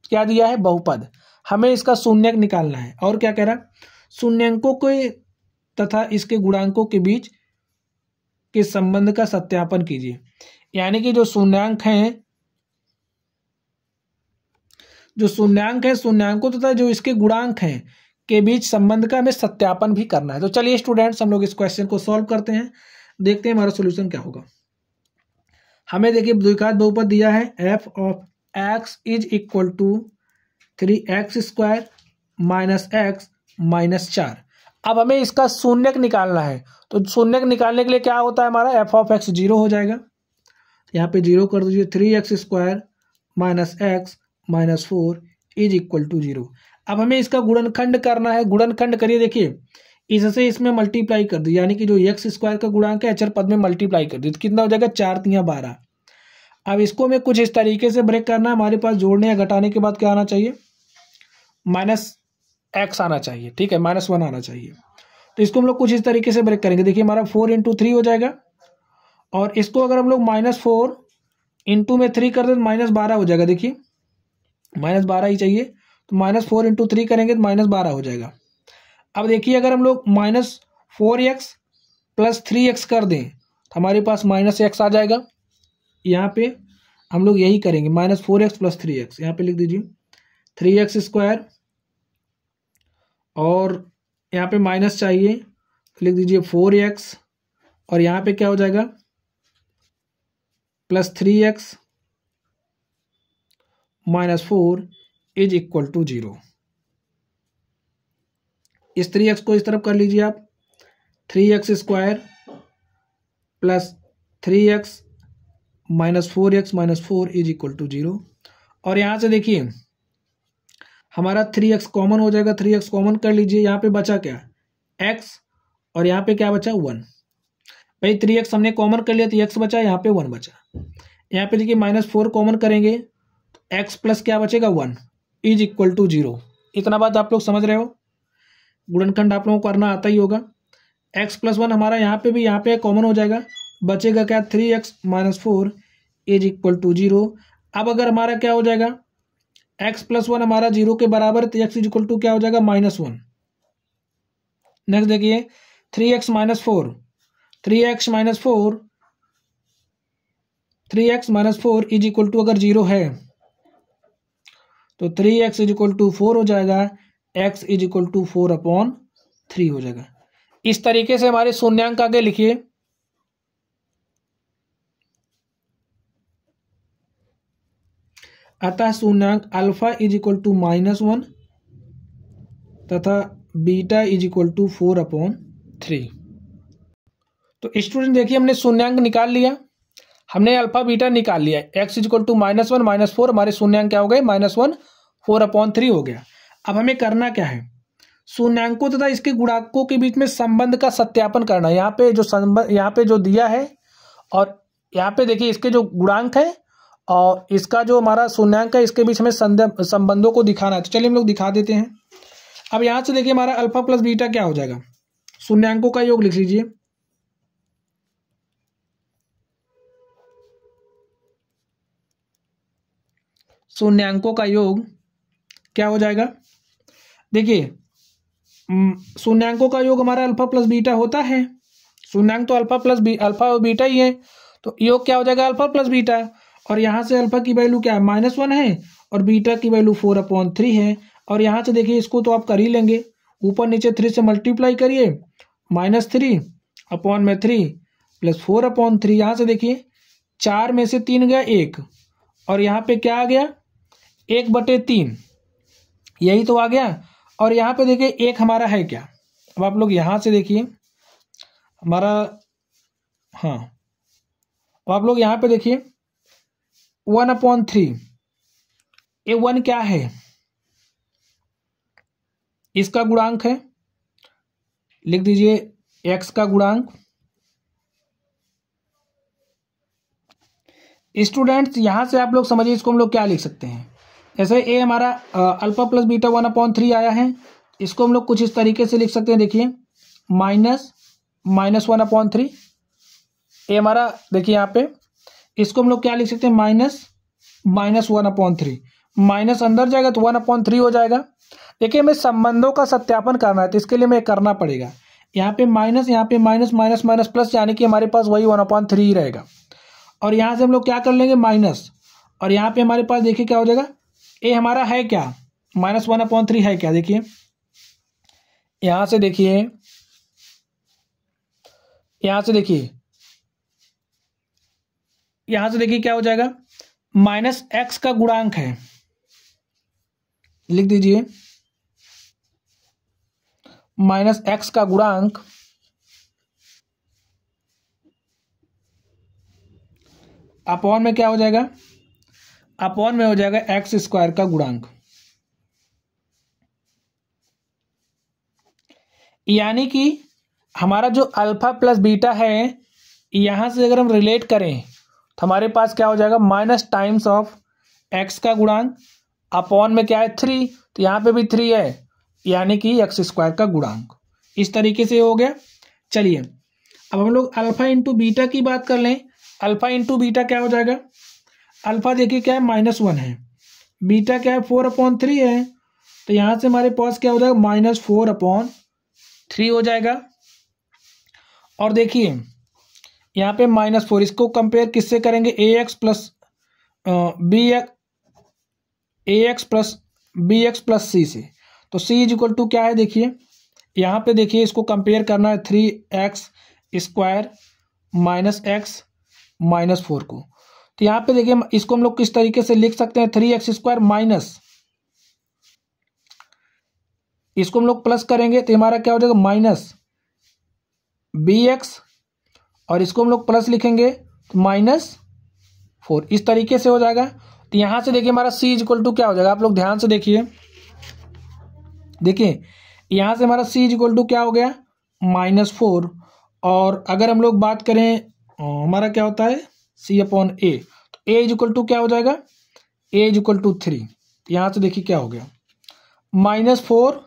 क्या दिया है, बहुपद, हमें इसका शून्यक निकालना है। और क्या कह रहा है, शून्यंकों के तथा इसके गुणांकों के बीच के संबंध का सत्यापन कीजिए। यानी कि जो शून्यांक हैं, शून्यांकों तथा जो इसके गुणांक हैं के बीच संबंध का हमें सत्यापन भी करना है। तो चलिए स्टूडेंट्स, हम लोग इस क्वेश्चन को सॉल्व करते हैं, देखते हैं हमारा सोल्यूशन क्या होगा। हमें देखिए द्विघात बहुपद दिया है f of x is equal to 3x² minus x minus 4। अब हमें इसका शून्यक निकालना है। तो शून्यक निकालने के लिए क्या होता है, हमारा f ऑफ x 0 हो जाएगा, यहाँ पे 0 कर दीजिए। 3x² minus x minus 4 is equal to 0। अब हमें इसका गुणनखंड करना है। गुणनखंड करिए, देखिए इससे इसमें मल्टीप्लाई कर दी, यानी कि जो x² का गुणांक है अचर पद में मल्टीप्लाई कर दी, तो कितना हो जाएगा 4 3 12। अब इसको हमें कुछ इस तरीके से ब्रेक करना है। हमारे पास जोड़ने या घटाने के बाद क्या आना चाहिए, -x आना चाहिए, ठीक है, -1 आना चाहिए। तो इसको हम लोग कुछ इस तरीके से ब्रेक करेंगे। देखिए हमारा 4 × 3 हो जाएगा, और इसको अगर हम लोग -4 × 3 कर दें तो -12 हो जाएगा। देखिए -12 ही चाहिए, तो -4 × 3 करेंगे तो -12 हो जाएगा। अब देखिए अगर हम लोग -4x + 3x कर दें तो हमारे पास -x आ जाएगा। यहाँ पे हम लोग यही करेंगे, -4x + 3x, यहाँ पे लिख दीजिए 3x², और यहाँ पे माइनस चाहिए तो लिख दीजिए 4x, और यहाँ पे क्या हो जाएगा +3x minus 4 is equal to 0। इस 3x को इस तरफ कर लीजिए आप, 3x² + 3x minus 4x minus 4 is equal to 0। और यहाँ से देखिए हमारा 3x कॉमन हो जाएगा, 3x कॉमन कर लीजिए। यहाँ पे बचा क्या, x, और यहाँ पे क्या बचा 1। भाई 3x हमने कॉमन कर लिया तो x बचा, यहाँ पे 1 बचा। यहाँ पे देखिए -4 कॉमन करेंगे तो x प्लस क्या बचेगा 1 इज इक्वल टू 0। इतना बात आप लोग समझ रहे हो, गुणनखंड आप लोगों को करना आता ही होगा। x + 1 हमारा यहाँ पे भी यहाँ पे कॉमन हो जाएगा, बचेगा क्या 3x minus 4 is equal to 0। अब अगर हमारा क्या हो जाएगा, x + 1 हमारा 0 के बराबर है, तो x इज इक्वल टू क्या हो जाएगा -1। नेक्स्ट देखिए 3x minus 4, 3x minus 4 is equal to अगर 0 है तो 3x इज इक्वल टू 4 हो जाएगा, x इज इक्वल टू 4/3 हो जाएगा। इस तरीके से हमारे शून्यांक आगे लिखिए। अतः शून्यांक अल्फा इज इक्वल टू -1 तथा बीटा इज इक्वल टू 4/3। तो स्टूडेंट देखिए हमने शून्यांक निकाल लिया, हमने अल्फा बीटा निकाल लिया। x इज इक्वल टू -1 -4, हमारे शून्यांक क्या हो गए -1 4/3 हो गया। अब हमें करना क्या है, शून्यांकों तथा इसके गुणांकों के बीच में संबंध का सत्यापन करना है। यहाँ पे जो संबंध यहाँ पे जो दिया है, और यहाँ पे देखिए इसके जो गुणांक है और इसका जो हमारा शून्यांक है, इसके बीच में संबंधों को दिखाना है। तो चलिए हम लोग दिखा देते हैं। अब यहाँ से देखिए हमारा अल्फा प्लस बीटा क्या हो जाएगा, शून्यांकों का योग लिख लीजिए। शून्यांकों का योग क्या हो जाएगा, देखिए शून्यांकों का योग हमारा अल्फा प्लस बीटा होता है। शून्यांक तो अल्फा और बीटा ही है, तो योग क्या हो जाएगा अल्फा प्लस बीटा। और यहाँ से अल्फा की वैल्यू क्या है -1 है, और बीटा की वैल्यू 4/3 है। और यहाँ से देखिए इसको तो आप कर ही लेंगे, ऊपर नीचे 3 से मल्टीप्लाई करिए, -3/3 + 4/3। यहाँ से देखिए 4 में से 3 गया 1, और यहाँ पे क्या आ गया 1/3, यही तो आ गया। और यहाँ पे देखिए 1 हमारा है क्या, अब आप लोग यहाँ से देखिए हमारा, हाँ, अब आप लोग यहाँ पे देखिए 1/3, ये 1 क्या है, इसका गुणांक है, लिख दीजिए x का गुणांक। स्टूडेंट्स यहाँ से आप लोग समझिए इसको हम लोग क्या लिख सकते हैं, जैसे ए हमारा अल्फा प्लस बीटा 1/3 आया है, इसको हम लोग कुछ इस तरीके से लिख सकते हैं। देखिए -1/3, ए हमारा देखिए यहाँ पे, इसको हम लोग क्या लिख सकते हैं -1/3, माइनस अंदर जाएगा तो 1/3 हो जाएगा। देखिए हमें संबंधों का सत्यापन करना है, तो इसके लिए हमें करना पड़ेगा। यहाँ पे माइनस, यहाँ पे माइनस, माइनस माइनस प्लस, यानी कि हमारे पास वही 1/3 ही रहेगा। और यहाँ से हम लोग क्या कर लेंगे, माइनस, और यहाँ पे हमारे पास देखिए क्या हो जाएगा, ए हमारा है क्या, -1/3 है क्या, देखिए यहाँ से देखिए, यहाँ से देखिए, यहाँ से देखिए क्या हो जाएगा, -x का गुणांक है, लिख दीजिए -x का गुणांक अपॉन में क्या हो जाएगा, अपॉन में हो जाएगा x² का गुणांक। यानी कि हमारा जो अल्फा प्लस बीटा है, यहां से अगर हम रिलेट करें तो हमारे पास क्या हो जाएगा, माइनस टाइम्स ऑफ x का गुणांक अपॉन में क्या है 3, तो यहाँ पे भी 3 है, यानी कि x² का गुणांक। इस तरीके से हो गया। चलिए अब हम लोग अल्फा इंटू बीटा की बात कर लें। अल्फा इंटू बीटा क्या हो जाएगा, अल्फा देखिए क्या है -1 है, बीटा क्या है 4/3 है, तो यहाँ से हमारे पास क्या हो जाएगा, -4/3 हो जाएगा। और देखिए यहाँ पे -4, इसको कंपेयर किससे करेंगे, ax plus bx plus c से, तो c इज इक्वल टू क्या है, देखिए यहाँ पे देखिए इसको कंपेयर करना है 3x² -x -4 को, तो यहाँ पे देखिए इसको हम लोग किस तरीके से लिख सकते हैं, 3x² माइनस, इसको हम लोग प्लस करेंगे तो हमारा क्या हो जाएगा -bx, और इसको हम लोग प्लस लिखेंगे तो -4, इस तरीके से हो जाएगा। तो यहाँ से देखिए हमारा c इज इक्वल टू क्या हो जाएगा, आप लोग ध्यान से देखिए, देखिए यहाँ से हमारा c इज इक्वल टू क्या हो गया, -4, और अगर हम लोग बात करें हमारा क्या होता है c/a, तो a इज इक्वल टू क्या हो जाएगा, a इज इक्वल टू 3, यहाँ से देखिए क्या हो गया, -4,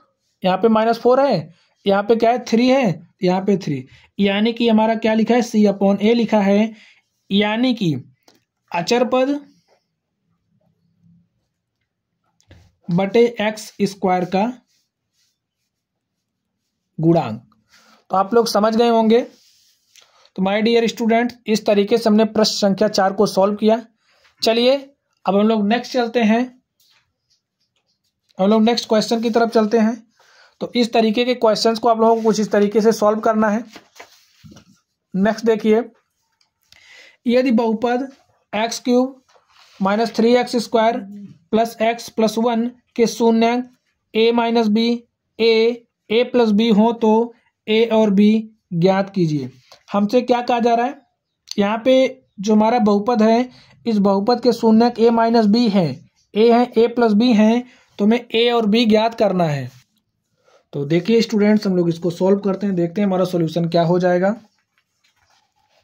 यहाँ पे -4 है, यहाँ पे क्या है 3 है, यहाँ पे 3, यानी कि हमारा क्या लिखा है, c/a लिखा है, यानी कि अचर पद बटे x² का गुणांक। तो आप लोग समझ गए होंगे। तो माय डियर स्टूडेंट, इस तरीके से हमने प्रश्न संख्या 4 को सॉल्व किया। चलिए अब हम लोग नेक्स्ट चलते हैं, हम लोग नेक्स्ट क्वेश्चन की तरफ चलते हैं। तो इस तरीके के क्वेश्चंस को आप लोगों को कुछ इस तरीके से सॉल्व करना है। नेक्स्ट देखिए, यदि बहुपद x³ -3x² plus x plus 1 के शून्यांक a - b a plus b हो तो a और b ज्ञात कीजिए। हमसे क्या कहा जा रहा है, यहाँ पे जो हमारा बहुपद है, इस बहुपद के शून्यांक a - b है, a है a प्लस b है, तो हमें a और b ज्ञात करना है। तो देखिए स्टूडेंट्स, हम लोग इसको सॉल्व करते हैं, देखते हैं हमारा सॉल्यूशन क्या हो जाएगा।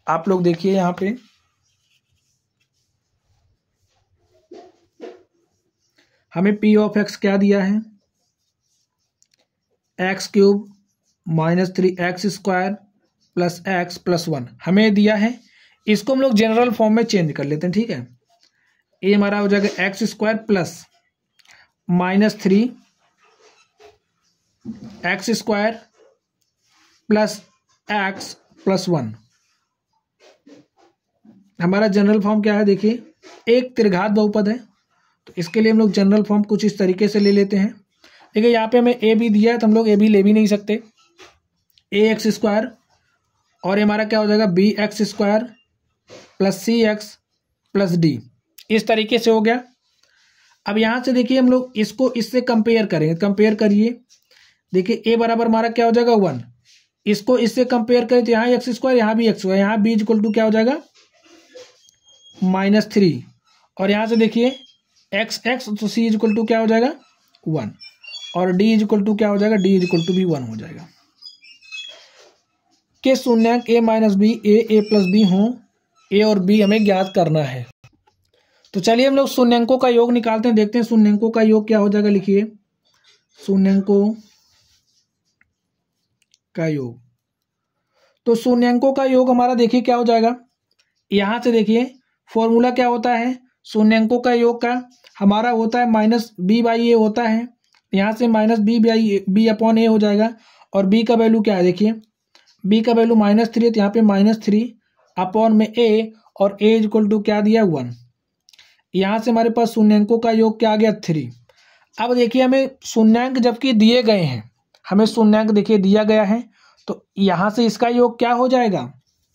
आप लोग देखिए यहाँ पे हमें p ऑफ x क्या दिया है, x³ -3x² plus x plus 1 हमें दिया है। इसको हम लोग जनरल फॉर्म में चेंज कर लेते हैं, ठीक है। ये हमारा हो जाएगा x² plus -3x² plus x plus 1। हमारा जनरल फॉर्म क्या है, देखिए एक त्रिघात बहुपद है, तो इसके लिए हम लोग जनरल फॉर्म कुछ इस तरीके से ले लेते हैं। देखिए यहाँ पे हमें a भी दिया है, तो हम लोग a भी ले भी नहीं सकते, ax² और हमारा क्या हो जाएगा bx² plus cx plus d, इस तरीके से हो गया। अब यहाँ से देखिए हम लोग इसको इससे कंपेयर करेंगे, कंपेयर करिए, देखिए a बराबर हमारा क्या हो जाएगा 1, इसको इससे कंपेयर करें तो यहाँ x², यहाँ भी x², यहाँ b इक्वल टू क्या हो जाएगा -3, और यहाँ से देखिए x तो c इक्वल टू क्या हो जाएगा 1, और d इक्वल टू क्या हो जाएगा, d इक्वल टू भी 1 हो जाएगा। के शून्यांक a - b a plus b हो, a और b हमें ज्ञात करना है। तो चलिए हम लोग शून्यांकों का योग निकालते हैं, देखते हैं शून्यांकों का योग क्या हो जाएगा। लिखिए शून्यांकों का योग, तो शून्यांकों का योग हमारा देखिए क्या हो जाएगा, यहाँ से देखिए फॉर्मूला क्या होता है शून्यांकों का योग का, हमारा होता है -b/a होता है, यहाँ से -b/a हो जाएगा, और b का वैल्यू क्या है, देखिए बी का वैल्यू -3 है तो यहाँ पे -3 अपॉन में ए, और ए इक्वल टू क्या दिया 1। यहाँ से हमारे पास शून्यांकों का योग क्या आ गया 3। अब देखिए हमें शून्यांक जबकि दिए गए हैं, हमें शून्यांक देखिए दिया गया है, तो यहाँ से इसका योग क्या हो जाएगा,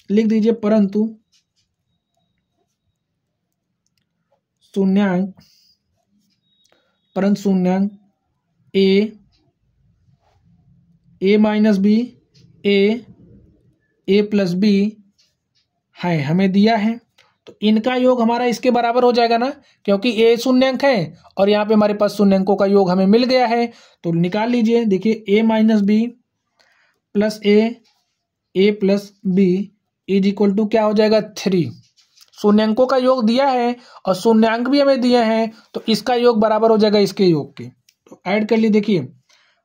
लिख दीजिए परंतु शून्यांक ए माइनस बी ए प्लस बी है, हमें दिया है, तो इनका योग हमारा इसके बराबर हो जाएगा ना, क्योंकि ए शून्यांक है और यहाँ पे हमारे पास शून्यांकों का योग हमें मिल गया है। तो निकाल लीजिए, देखिए a minus b plus a plus b is equal to क्या हो जाएगा 3। शून्यांकों का योग दिया है और शून्यांक भी हमें दिए हैं, तो इसका योग बराबर हो जाएगा इसके योग के। तो ऐड कर लिए, देखिए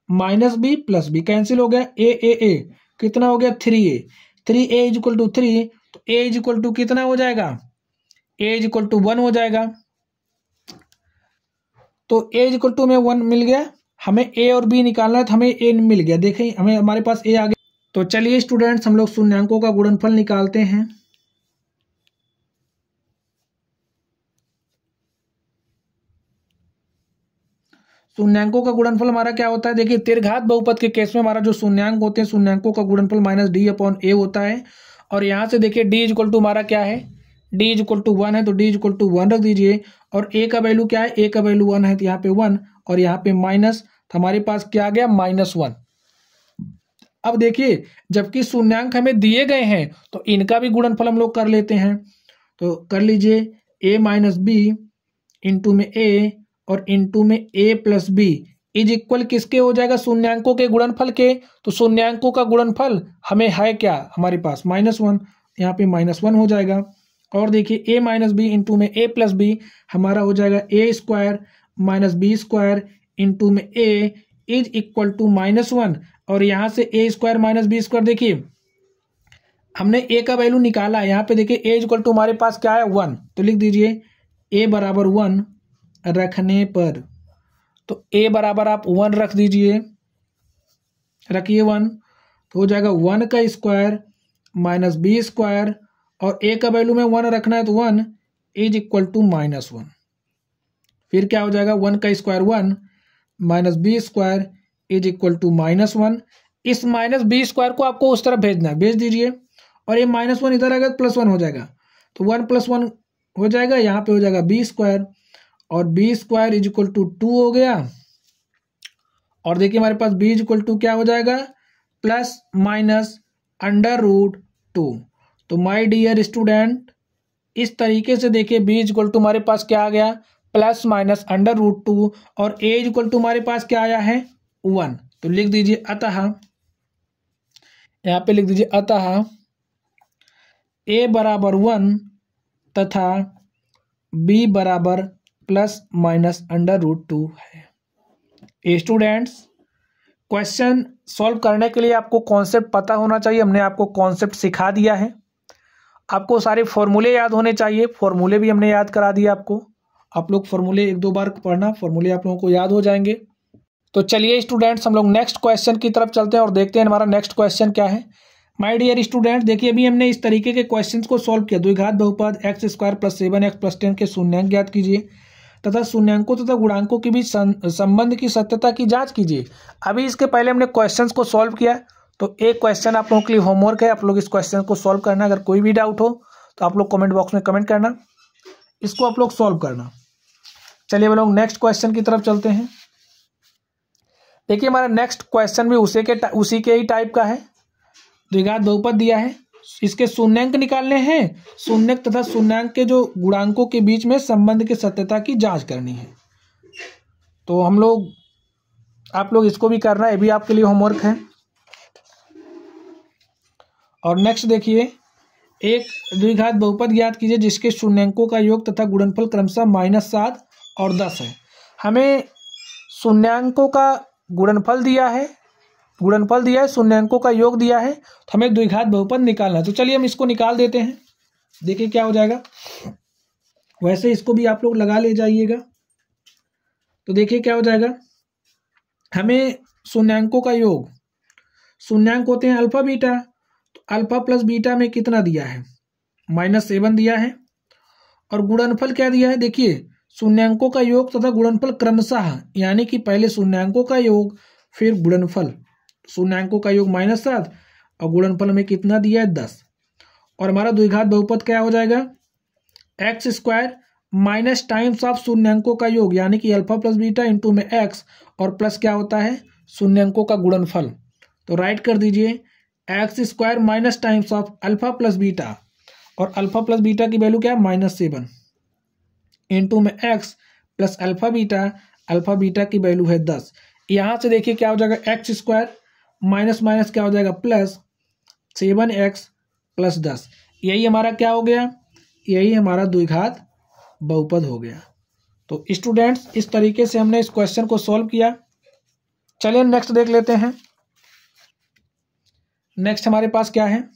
minus b plus b cancel हो गया, ए कितना हो गया 3a, 3a is equal to 3, तो a इज इक्वल टू कितना हो जाएगा, a इज इक्वल टू 1 हो जाएगा। तो a इज इक्वल टू में 1 मिल गया, हमें a और b निकालना है तो हमें a मिल गया, देखें हमें हमारे पास a आ गया। तो चलिए स्टूडेंट्स हम लोग शून्यांकों का गुणनफल निकालते हैं। शून्यांकों का गुणनफल हमारा क्या होता है, देखिए त्रिघात बहुपद के केस में हमारा जो शून्यांक होते हैं, शून्यांकों का गुणनफल -d/a होता है। और यहाँ से देखिए d इक्वल टू हमारा क्या है, d इक्वल टू 1 है, तो d इक्वल टू 1 रख दीजिए। और a का वैल्यू क्या है, a का वैल्यू 1 है, तो यहाँ पे 1 और यहाँ पे माइनस, तो हमारे पास क्या आ गया -1। अब देखिए जबकि शून्यांक हमें दिए गए हैं तो इनका भी गुणनफल हम लोग कर लेते हैं। तो कर लीजिए a माइनस बी इंटू में a और इंटू में a plus b is equal किसके हो जाएगा, शून्यांकों के गुणनफल के। तो शून्यांकों का गुणनफल हमें है क्या, हमारे पास -1, यहाँ पे -1 हो जाएगा। और देखिए a माइनस बी इंटू में a प्लस बी हमारा हो जाएगा a² माइनस b² इंटू में a इज इक्वल टू -1, और यहाँ से a² माइनस b², देखिए हमने a का वैल्यू निकाला है, यहाँ पे देखिए a इक्वल टू हमारे पास क्या है 1, तो लिख दीजिए a बराबर 1 रखने पर, तो a बराबर आप 1 रख दीजिए, रखिए 1, तो हो जाएगा 1 का स्क्वायर माइनस b², और a का वैल्यू में 1 रखना है तो 1 इज इक्वल टू -1। फिर क्या हो जाएगा 1 का square 1 minus b² is equal to -1। इस माइनस b² को आपको उस तरफ भेजना है, भेज दीजिए, और ये -1 इधर आएगा तो +1 हो जाएगा, तो 1 + 1 हो जाएगा, यहाँ पे हो जाएगा b², और b² इज इक्वल टू 2 हो गया। और देखिए हमारे पास b इक्वल टू क्या हो जाएगा, ±√2। तो माय डियर स्टूडेंट इस तरीके से देखिए b इक्वल टू हमारे पास क्या आ गया, ±√2, और a इक्वल टू हमारे पास क्या आया है 1। तो लिख दीजिए अतः, यहाँ पे लिख दीजिए अतः a बराबर 1 तथा b बराबर ±√2 है। स्टूडेंट्स क्वेश्चन सॉल्व करने के लिए आपको कॉन्सेप्ट पता होना चाहिए, हमने आपको कॉन्सेप्ट सिखा दिया है। आपको सारे फॉर्मूले याद होने चाहिए, फॉर्मूले भी हमने याद करा दिया आपको। आप लोग फॉर्मूले 1-2 बार पढ़ना, फॉर्मूले आप लोगों को याद हो जाएंगे। तो चलिए स्टूडेंट्स हम लोग नेक्स्ट क्वेश्चन की तरफ चलते हैं और देखते हैं हमारा नेक्स्ट क्वेश्चन क्या है। माय डियर स्टूडेंट देखिए अभी हमने इस तरीके के क्वेश्चंस को सॉल्व किया। द्विघात बहुपद x² + 7x + 10 के शून्यांक ज्ञात कीजिए तथा शून्यांकों तथा गुणांकों के बीच संबंध की सत्यता की जांच कीजिए। अभी इसके पहले हमने क्वेश्चंस को सॉल्व किया, तो एक क्वेश्चन आप लोगों के लिए होमवर्क है, आप लोग इस क्वेश्चन को सॉल्व करना। अगर कोई भी डाउट हो तो आप लोग कमेंट बॉक्स में कमेंट करना, इसको आप लोग सॉल्व करना। चलिए हम लोग नेक्स्ट क्वेश्चन की तरफ चलते हैं। देखिए हमारा नेक्स्ट क्वेश्चन भी उसी के ही टाइप का है। द्विघात बहुपद दिया है, इसके शून्यांक निकालने हैं, शून्यक तथा शून्यांक के जो गुणांकों के बीच में संबंध की सत्यता की जांच करनी है। तो आप लोग इसको भी करना है, ये भी आपके लिए होमवर्क है। और नेक्स्ट देखिए एक द्विघात बहुपद ज्ञात कीजिए जिसके शून्यांकों का योग तथा गुणनफल क्रमशः -7 और 10 है। हमें शून्यांकों का गुणनफल दिया है, शून्यांकों का योग दिया है, तो हमें द्विघात बहुपद निकालना है। तो चलिए हम इसको निकाल देते हैं, देखिए क्या हो जाएगा। वैसे इसको भी आप लोग लगा ले जाइएगा। तो देखिए क्या हो जाएगा, हमें शून्यांकों का योग, शून्यांक होते हैं अल्फा बीटा, तो अल्फा प्लस बीटा में कितना दिया है, -7 दिया है। और गुणनफल क्या दिया है, देखिए शून्यांकों का योग तथा गुणनफल क्रमशः, यानी कि पहले शून्यांकों का योग फिर गुणनफल। शून्यांकों का योग -7 और गुणनफल में कितना दिया है 10। और हमारा द्विघात बहुपद क्या हो जाएगा, x² माइनस टाइम्स ऑफ शून्यांकों का योग, यानी कि अल्फा प्लस बीटा इंटू में x और प्लस क्या होता है शून्यांकों का गुणनफल। तो राइट कर दीजिए x² minus times of alpha plus beta, और अल्फा प्लस बीटा की वैल्यू क्या है -7 इंटू में x प्लस अल्फा बीटा की वैल्यू है 10। यहाँ से देखिए क्या हो जाएगा, x² माइनस माइनस क्या हो जाएगा प्लस 7x प्लस 10। यही हमारा क्या हो गया, यही हमारा द्विघात बहुपद हो गया। तो स्टूडेंट्स इस तरीके से हमने इस क्वेश्चन को सॉल्व किया। चलिए नेक्स्ट देख लेते हैं। नेक्स्ट हमारे पास क्या है,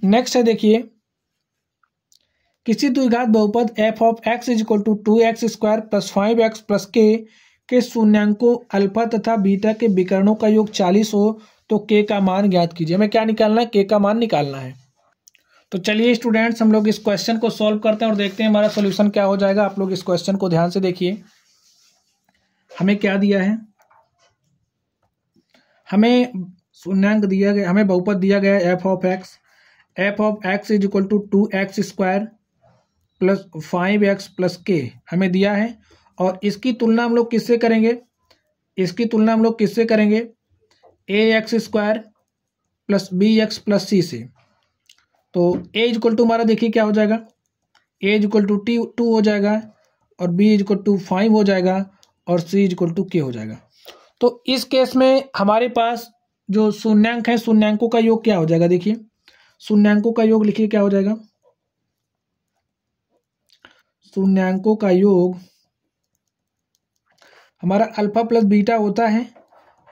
नेक्स्ट है देखिए, किसी द्विघात बहुपद f of x equal to 2x² plus 5x plus k के शून्यांकों अल्फा तथा बीटा के विकर्णों का योग 40 हो तो k का मान ज्ञात कीजिए। हमें क्या निकालना है, k का मान निकालना है। तो चलिए स्टूडेंट्स हम लोग इस क्वेश्चन को सॉल्व करते हैं और देखते हैं हमारा सोल्यूशन क्या हो जाएगा। आप लोग इस क्वेश्चन को ध्यान से देखिए। हमें क्या दिया है, हमें शून्यांक दिया गया, हमें बहुपद दिया गया है f of x is equal to 2x² plus 5x plus k हमें दिया है। और इसकी तुलना हम लोग किससे करेंगे, इसकी तुलना हम लोग किससे करेंगे, ax² plus bx plus c से। तो a इक्वल टू हमारा देखिए क्या हो जाएगा, a इक्वल टू 2 हो जाएगा और b इक्वल टू 5 हो जाएगा और c इक्वल टू k हो जाएगा। तो इस केस में हमारे पास जो शून्यांक है, शून्यांकों का योग क्या हो जाएगा, देखिए शून्यांकों का योग लिखिए क्या हो जाएगा, शून्यांकों का योग हमारा अल्फा प्लस बीटा होता है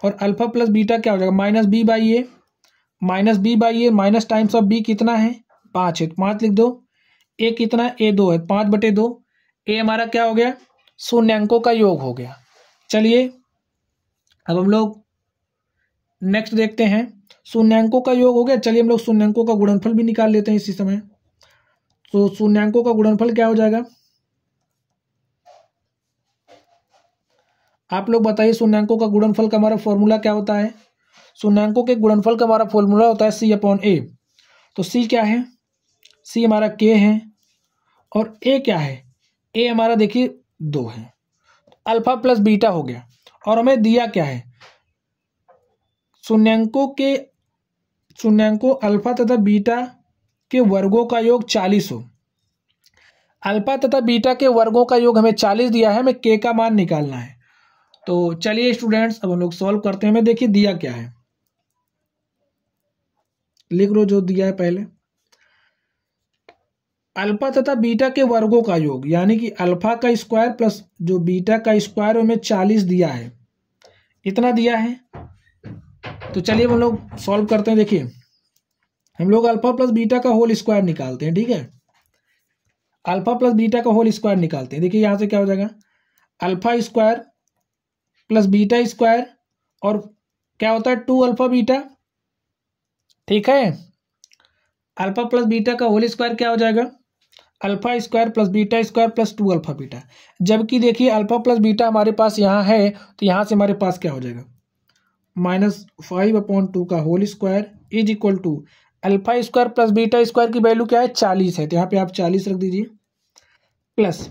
और अल्फा प्लस बीटा क्या हो जाएगा -b/a, -b/a minus times of b कितना है 5 है, 5 लिख दो। a कितना है, a 2 है, 5/2। a हमारा क्या हो गया, शून्यांकों का योग हो गया। चलिए अब हम लोग नेक्स्ट देखते हैं, शून्यांकों का योग हो गया। चलिए हम लोग शून्यांकों का गुणनफल भी निकाल लेते हैं इसी समय। तो शून्यांकों का गुणनफल क्या हो जाएगा, आप लोग बताइए शून्यांकों का गुणनफल का हमारा फॉर्मूला क्या होता है। शून्यांकों के गुणनफल का हमारा फॉर्मूला होता है c/a। तो c क्या है, c हमारा k है और a क्या है, a हमारा देखिए 2 है। अल्फा प्लस बीटा हो गया और हमें दिया क्या है, शून्यांकों अल्फा तथा बीटा के वर्गों का योग 40 हो। अल्फा तथा बीटा के वर्गों का योग हमें 40 दिया है, हमें k का मान निकालना है। तो चलिए स्टूडेंट्स अब हम लोग सॉल्व करते हैं। हमें देखिए दिया क्या है, लिख लो जो दिया है पहले, अल्फा तथा बीटा के वर्गों का योग, यानी कि अल्फा का स्क्वायर प्लस जो बीटा का स्क्वायर हमें 40 दिया है, इतना दिया है। तो चलिए हम लोग सॉल्व करते हैं। देखिए हम लोग अल्फा प्लस बीटा का होल स्क्वायर निकालते हैं, ठीक है, अल्फा प्लस बीटा का होल स्क्वायर निकालते हैं। देखिए यहाँ से क्या हो जाएगा, alpha square plus beta square और क्या होता है 2 अल्फा बीटा, ठीक है। अल्फा प्लस बीटा का होल स्क्वायर क्या हो जाएगा, alpha square plus beta square plus 2 alpha beta. जबकि देखिए अल्फा प्लस बीटा हमारे पास यहाँ है, तो यहाँ से हमारे पास क्या हो जाएगा, -5/2 का whole square is equal to alpha square plus beta square की वैल्यू क्या है 40 है, तो यहाँ पे आप 40 रख दीजिए, प्लस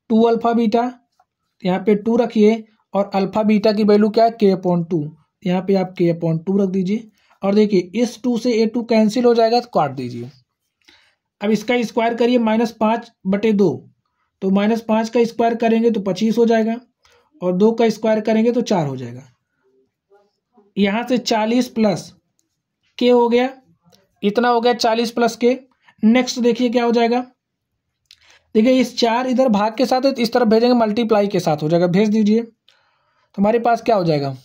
2 अल्फा बीटा, यहाँ पे 2 रखिए और अल्फा बीटा की वैल्यू क्या है k/2, यहाँ पे आप k/2 रख दीजिए। और देखिए इस 2 से ये 2 कैंसिल हो जाएगा तो काट दीजिए। अब इसका स्क्वायर करिए -5/2, तो -5 का स्क्वायर करेंगे तो 25 हो जाएगा और 2 का स्क्वायर करेंगे तो 4 हो जाएगा। यहाँ से 40 प्लस k हो गया, इतना हो गया 40 प्लस k। नेक्स्ट देखिए क्या हो जाएगा, देखिए इस 4 इधर भाग के साथ इस तरफ भेजेंगे, मल्टीप्लाई के साथ हो जाएगा, भेज दीजिए। तो हमारे पास क्या हो जाएगा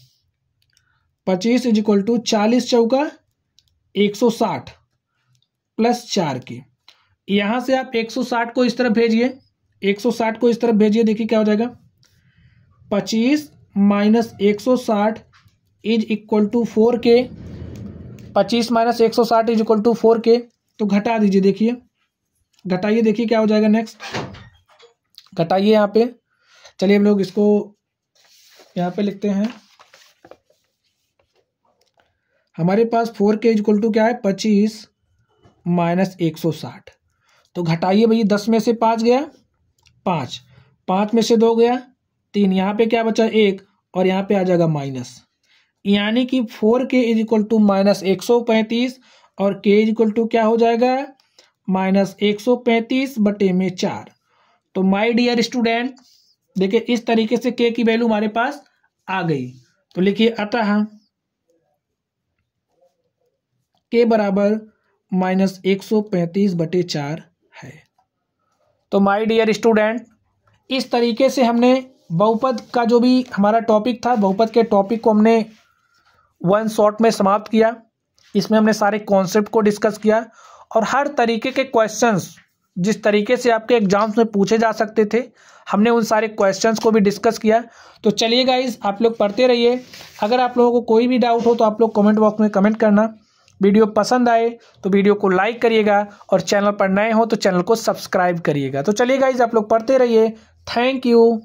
25 इज इक्वल टू 40 चौका 160 प्लस 4 के। यहाँ से आप 160 को इस तरफ भेजिए, 160 को इस तरफ भेजिए, देखिए क्या हो जाएगा 25 minus 160 is equal to 4k, 25 minus 160 is equal to 4k। तो घटा दीजिए, देखिए घटाइए, देखिए क्या हो जाएगा। नेक्स्ट घटाइए यहाँ पे। चलिए हम लोग इसको यहाँ पे लिखते हैं। हमारे पास 4k इज इक्वल टू क्या है, 25 माइनस 160। तो घटाइए भैया, 10 में से 5 गया 5, 5 में से 2 गया 3, यहाँ पे क्या बचा 1, और यहाँ पे आ जाएगा माइनस, यानी कि 4k is equal to minus 135 और k इज इक्वल टू क्या हो जाएगा, माइनस 135 बटे में 4। तो माय डियर स्टूडेंट, देखिए इस तरीके से k की वैल्यू हमारे पास आ गई। तो लिखिए अतः k बराबर माइनस 135 बटे 4 है। तो माय डियर स्टूडेंट, इस तरीके से हमने बहुपद का जो भी हमारा टॉपिक था, बहुपद के टॉपिक को हमने वन शॉट में समाप्त किया। इसमें हमने सारे कॉन्सेप्ट को डिस्कस किया और हर तरीके के क्वेश्चंस जिस तरीके से आपके एग्जाम्स में पूछे जा सकते थे, हमने उन सारे क्वेश्चंस को भी डिस्कस किया। तो चलिए गाइस, आप लोग पढ़ते रहिए। अगर आप लोगों को कोई भी डाउट हो तो आप लोग कमेंट बॉक्स में कमेंट करना। वीडियो पसंद आए तो वीडियो को लाइक करिएगा और चैनल पर नए हो तो चैनल को सब्सक्राइब करिएगा। तो चलिए गाइस, आप लोग पढ़ते रहिए। Thank you.